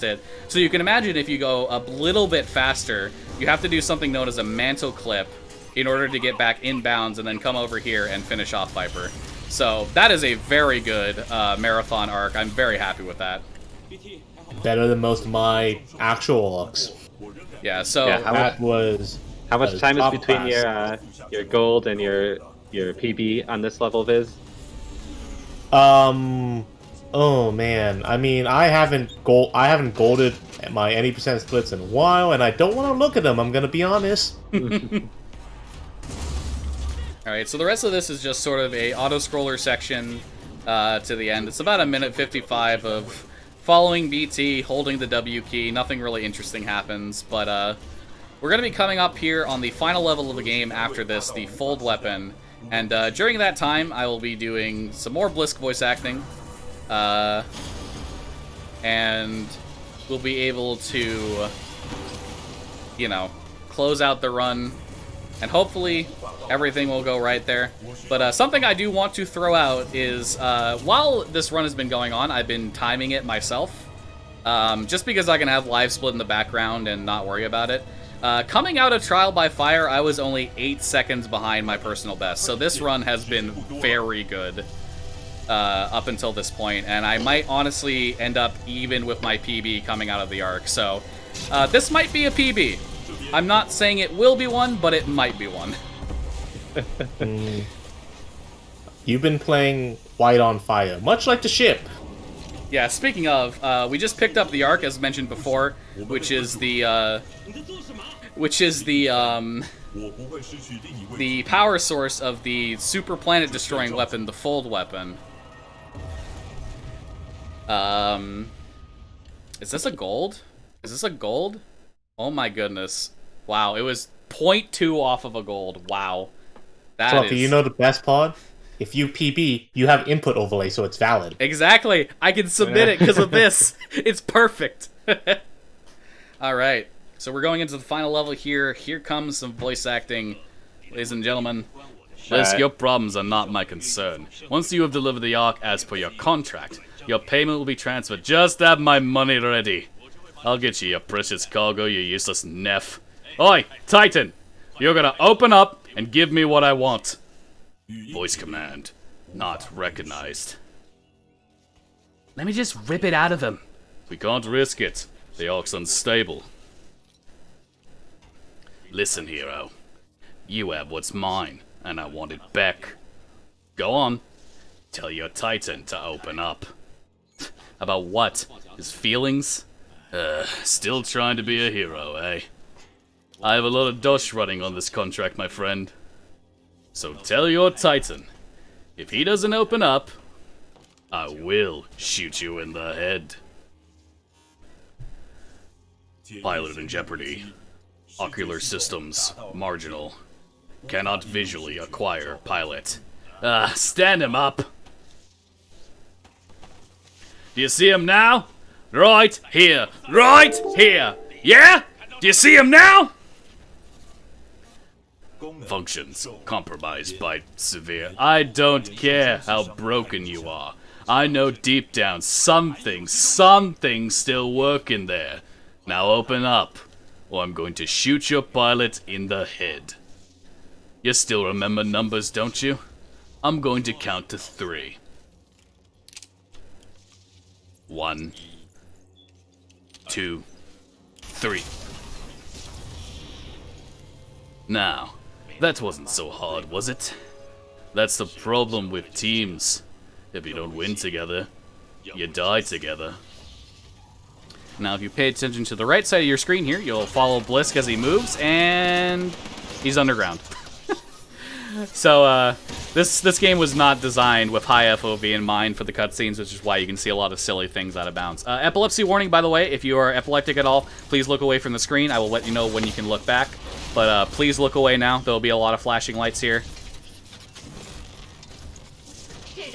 it. So you can imagine if you go a little bit faster, you have to do something known as a mantle clip in order to get back inbounds and then come over here and finish off Viper. So that is a very good marathon arc. I'm very happy with that. Better than most of my actual arcs. Yeah, so Yeah, how much time is top between class. your gold and your PB on this level, Viz? Oh man. I mean, I haven't golded my any percent splits in a while, and I don't want to look at them. I'm gonna be honest. Alright, so the rest of this is just sort of a auto-scroller section to the end. It's about 1:55 of following BT, holding the W key. Nothing really interesting happens, but we're going to be coming up here on the final level of the game after this, the Fold Weapon. And during that time, I will be doing some more Blisk voice acting. And we'll be able to, you know, close out the run. And hopefully everything will go right there. But something I do want to throw out is, while this run has been going on, I've been timing it myself. Just because I can have live split in the background and not worry about it. Coming out of Trial by Fire, I was only 8 seconds behind my personal best. So this run has been very good up until this point. And I might honestly end up even with my PB coming out of the arc. So this might be a PB. I'm not saying it will be one, but it might be one. You've been playing White on Fire, much like the ship. Yeah, speaking of, we just picked up the Ark, as mentioned before, which is the power source of the super planet-destroying weapon, the Fold weapon. Is this a gold? Is this a gold? Oh my goodness. Wow, it was 0.2 off of a gold. Wow. That Fluffy, is... you know the best part? If you PB, you have input overlay, so it's valid. Exactly. I can submit it because of this. It's perfect. Alright. So we're going into the final level here. Here comes some voice acting. Ladies and gentlemen, your problems are not my concern. Once you have delivered the Ark as per your contract, your payment will be transferred. Just have my money ready. I'll get you your precious cargo, you useless neff. Oi, Titan! You're gonna open up and give me what I want. Voice command. Not recognized. Let me just rip it out of him. We can't risk it. The Ark's unstable. Listen, hero. You have what's mine, and I want it back. Go on. Tell your Titan to open up. About what? His feelings? Still trying to be a hero, eh? I have a lot of dosh running on this contract, my friend. So tell your Titan, if he doesn't open up, I will shoot you in the head. Pilot in jeopardy. Ocular systems, marginal. Cannot visually acquire pilot. Stand him up. Do you see him now? Right here. Right here. Yeah? Do you see him now? Functions compromised by severe. I don't care how broken you are. I know deep down something's still working there. Now open up, or I'm going to shoot your pilot in the head. You still remember numbers, don't you? I'm going to count to 3. 1, 2, 3. Now, that wasn't so hard, was it? That's the problem with teams. If you don't win together, you die together. Now, if you pay attention to the right side of your screen here, you'll follow Blisk as he moves, and he's underground. So, this game was not designed with high FOV in mind for the cutscenes, which is why you can see a lot of silly things out of bounds. Epilepsy warning, by the way. If you are epileptic at all, please look away from the screen. I will let you know when you can look back. But please look away now. There will be a lot of flashing lights here.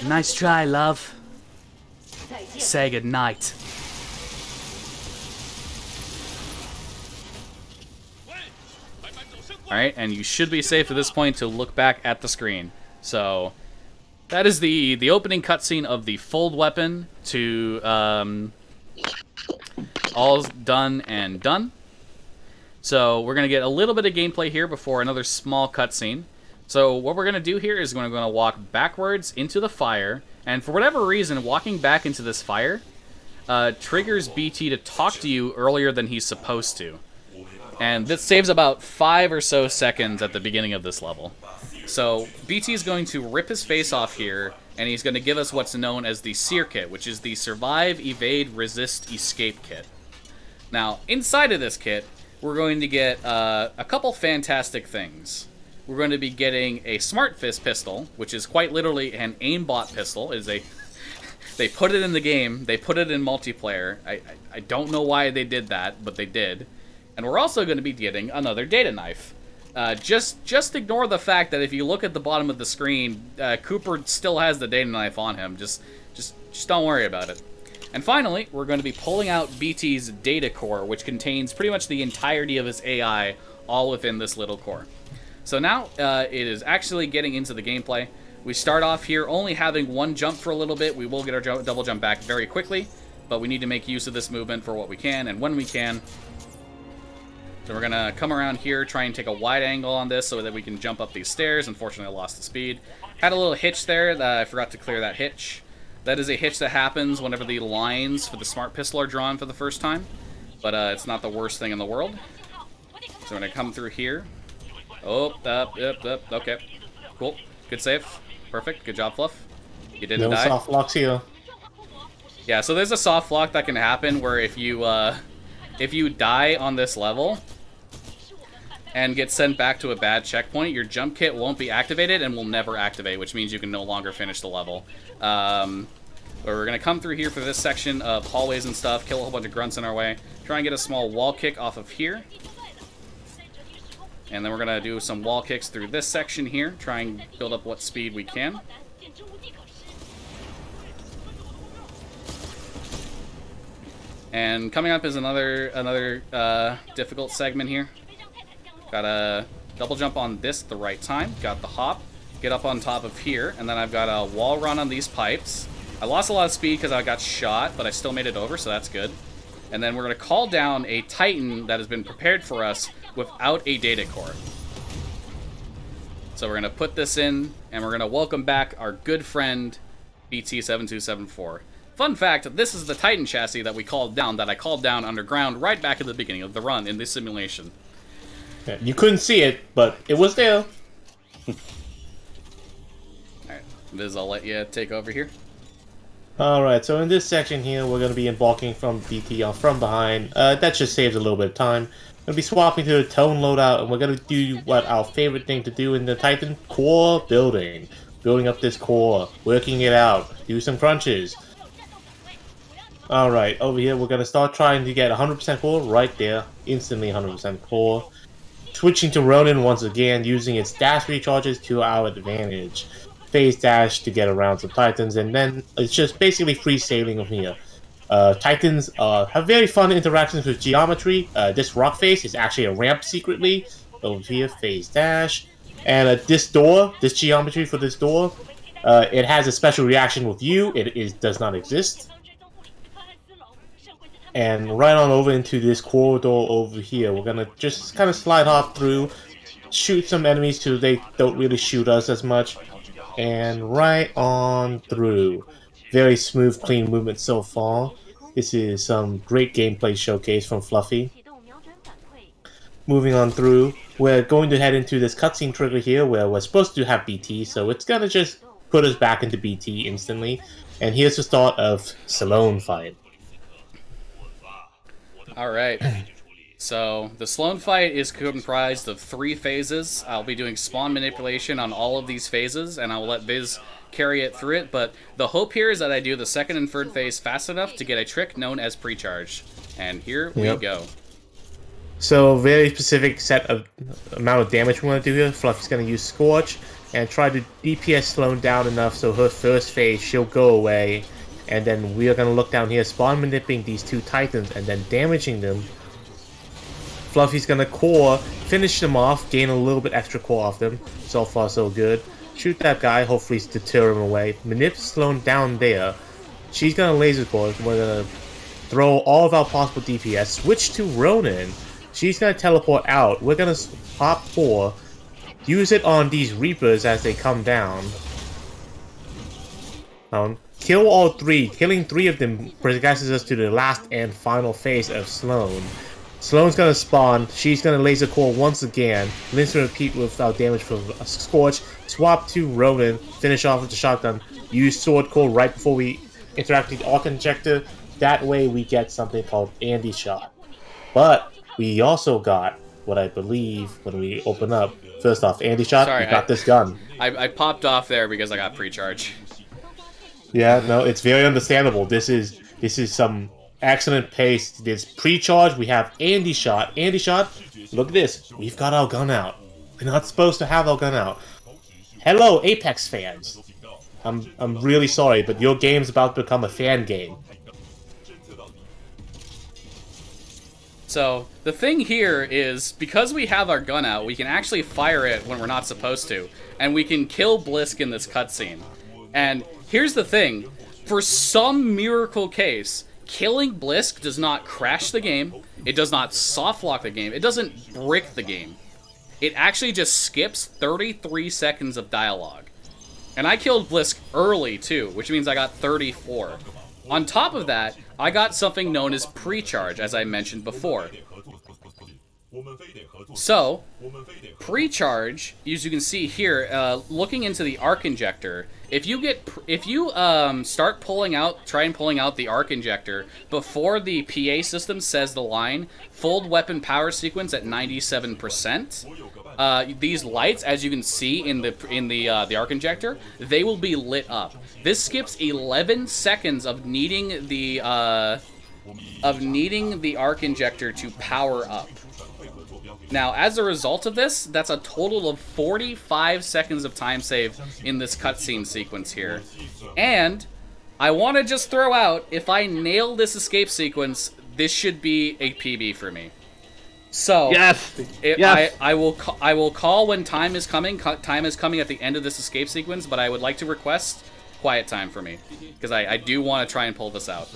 Nice try, love. Say goodnight. Alright, and you should be safe at this point to look back at the screen. So, that is the opening cutscene of the Fold weapon to All's Done and Done. So, we're going to get a little bit of gameplay here before another small cutscene. So, what we're going to do here is we're going to walk backwards into the fire, and for whatever reason, walking back into this fire triggers BT to talk to you earlier than he's supposed to. And this saves about 5 or so seconds at the beginning of this level. So BT is going to rip his face off here, and he's going to give us what's known as the Seer Kit, which is the Survive, Evade, Resist, Escape Kit. Now, inside of this kit, we're going to get a couple fantastic things. We're going to be getting a Smart Fist pistol, which is quite literally an aimbot pistol. It is a they put it in the game. They put it in multiplayer. I don't know why they did that, but they did. And we're also going to be getting another data knife. Just ignore the fact that if you look at the bottom of the screen, Cooper still has the data knife on him. Just don't worry about it. And finally, we're going to be pulling out BT's data core, which contains pretty much the entirety of his AI, all within this little core. So now, it is actually getting into the gameplay. We start off here only having one jump for a little bit. We will get our double jump back very quickly, but we need to make use of this movement for what we can and when we can. So we're going to come around here, try and take a wide angle on this so that we can jump up these stairs. Unfortunately, I lost the speed. Had a little hitch there. I forgot to clear that hitch. That is a hitch that happens whenever the lines for the Smart Pistol are drawn for the first time. But it's not the worst thing in the world. So we're gonna come through here. Oh, up, okay. Cool. Good save. Perfect. Good job, Fluff. You didn't No die. soft locks here. Yeah, so there's a soft lock that can happen where if you die on this level and get sent back to a bad checkpoint, your jump kit won't be activated and will never activate, which means you can no longer finish the level. But we're gonna come through here for this section of hallways and stuff, kill a whole bunch of grunts in our way, try and get a small wall kick off of here. And then we're gonna do some wall kicks through this section here, try and build up what speed we can. And coming up is another difficult segment here. Got a double jump on this at the right time. Got the hop, get up on top of here, and then I've got a wall run on these pipes. I lost a lot of speed because I got shot, but I still made it over, so that's good. And then we're gonna call down a Titan that has been prepared for us without a data core. So we're gonna put this in, and we're gonna welcome back our good friend BT7274. Fun fact, this is the Titan chassis that I called down underground right back at the beginning of the run in this simulation. Yeah, you couldn't see it, but it was there. Alright, Viz, I'll let you take over here. Alright, so in this section here, we're going to be embarking from BT on from behind. That just saves a little bit of time. We're going to be swapping to the tone loadout, and we're going to do what our favorite thing to do in the Titan, core building. Building up this core, working it out, do some crunches. Alright, over here we're going to start trying to get 100% core right there. Instantly 100% core. Switching to Ronin once again, using its dash recharges to our advantage. Phase dash to get around some Titans, and then it's just basically free sailing from here. Titans have very fun interactions with geometry. This rock face is actually a ramp secretly. Over here, phase dash. And this door, this geometry for this door, it has a special reaction with you. It does not exist. And right on over into this corridor over here. We're gonna just kind of slide hop through, shoot some enemies so they don't really shoot us as much. And right on through. Very smooth, clean movement so far. This is some great gameplay showcase from Fluffy. Moving on through, we're going to head into this cutscene trigger here where we're supposed to have BT, so it's gonna just put us back into BT instantly. And here's the start of Sloan fight. Alright, so the Sloan fight is comprised of 3 phases. I'll be doing spawn manipulation on all of these phases, and I'll let Viz carry it through it, but the hope here is that I do the second and third phase fast enough to get a trick known as pre-charge. And here we go. So very specific set of amount of damage we want to do here. Fluffy's going to use Scorch and try to DPS Sloan down enough so her first phase, she'll go away. And then we are going to look down here, spawn manipulating these 2 Titans and then damaging them. Fluffy's going to core, finish them off, gain a little bit extra core off them. So far so good. Shoot that guy, hopefully deter him away. Manip Sloan down there. She's going to laser core. We're going to throw all of our possible DPS. Switch to Ronin. She's going to teleport out. We're going to hop 4. Use it on these Reapers as they come down. Kill all 3. Killing 3 of them progresses us to the last and final phase of Sloan. Sloan's gonna spawn. She's gonna laser core once again. Rinse and repeat without damage from a Scorch. Swap to Ronin. Finish off with the shotgun. Use sword core right before we interact with the arc injector. That way we get something called Andy shot. But we also got what I believe when we open up. First off, Andy shot. Sorry, we got this gun. I popped off there because I got pre-charge. Yeah, no, it's very understandable. This is some excellent pace. This pre-charge, we have Andy shot. Andy shot, look at this. We've got our gun out. We're not supposed to have our gun out. Hello, Apex fans. I'm really sorry, but your game's about to become a fan game. So, the thing here is, because we have our gun out, we can actually fire it when we're not supposed to. And we can kill Blisk in this cutscene. And here's the thing, for some miracle case, killing Blisk does not crash the game, it does not softlock the game, it doesn't brick the game. It actually just skips 33 seconds of dialogue. And I killed Blisk early too, which means I got 34. On top of that, I got something known as pre-charge, as I mentioned before. So, pre-charge, as you can see here, looking into the arc injector, if you start pulling out, try and pulling out the arc injector before the PA system says the line, full weapon power sequence at 97%. These lights, as you can see in the arc injector, they will be lit up. This skips 11 seconds of needing the arc injector to power up. Now, as a result of this, that's a total of 45 seconds of time save in this cutscene sequence here. And I want to just throw out, if I nail this escape sequence, this should be a PB for me. So, Yes! I will call when time is coming. Time is coming at the end of this escape sequence, but I would like to request quiet time for me, because I do want to try and pull this out.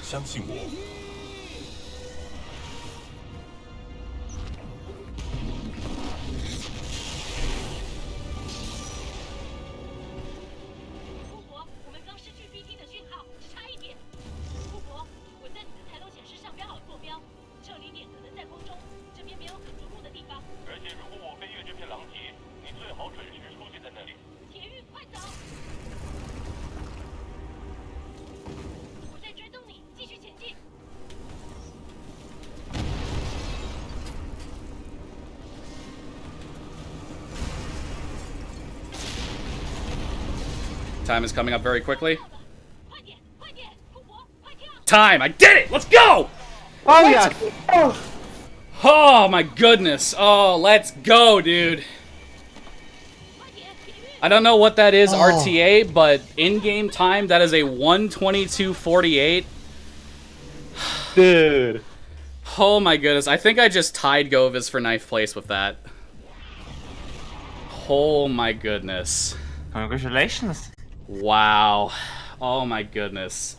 相信我。姑婆，我们刚失去 BT 的讯号，只差一点。姑婆，我在你的抬头显示上标好坐标，撤离点可能在空中，这边没有可着陆的地方。而且如果我飞越这片狼藉，你最好准时出现在那里。铁玉，快走！ Time is coming up very quickly. Time! I did it! Let's go! Oh yeah! Oh my goodness! Oh, let's go, dude! I don't know what that is, RTA, but in-game time, that is a 1:22:48. Dude. Oh my goodness, I think I just tied Govis for ninth place with that. Oh my goodness. Congratulations. Wow. Oh my goodness.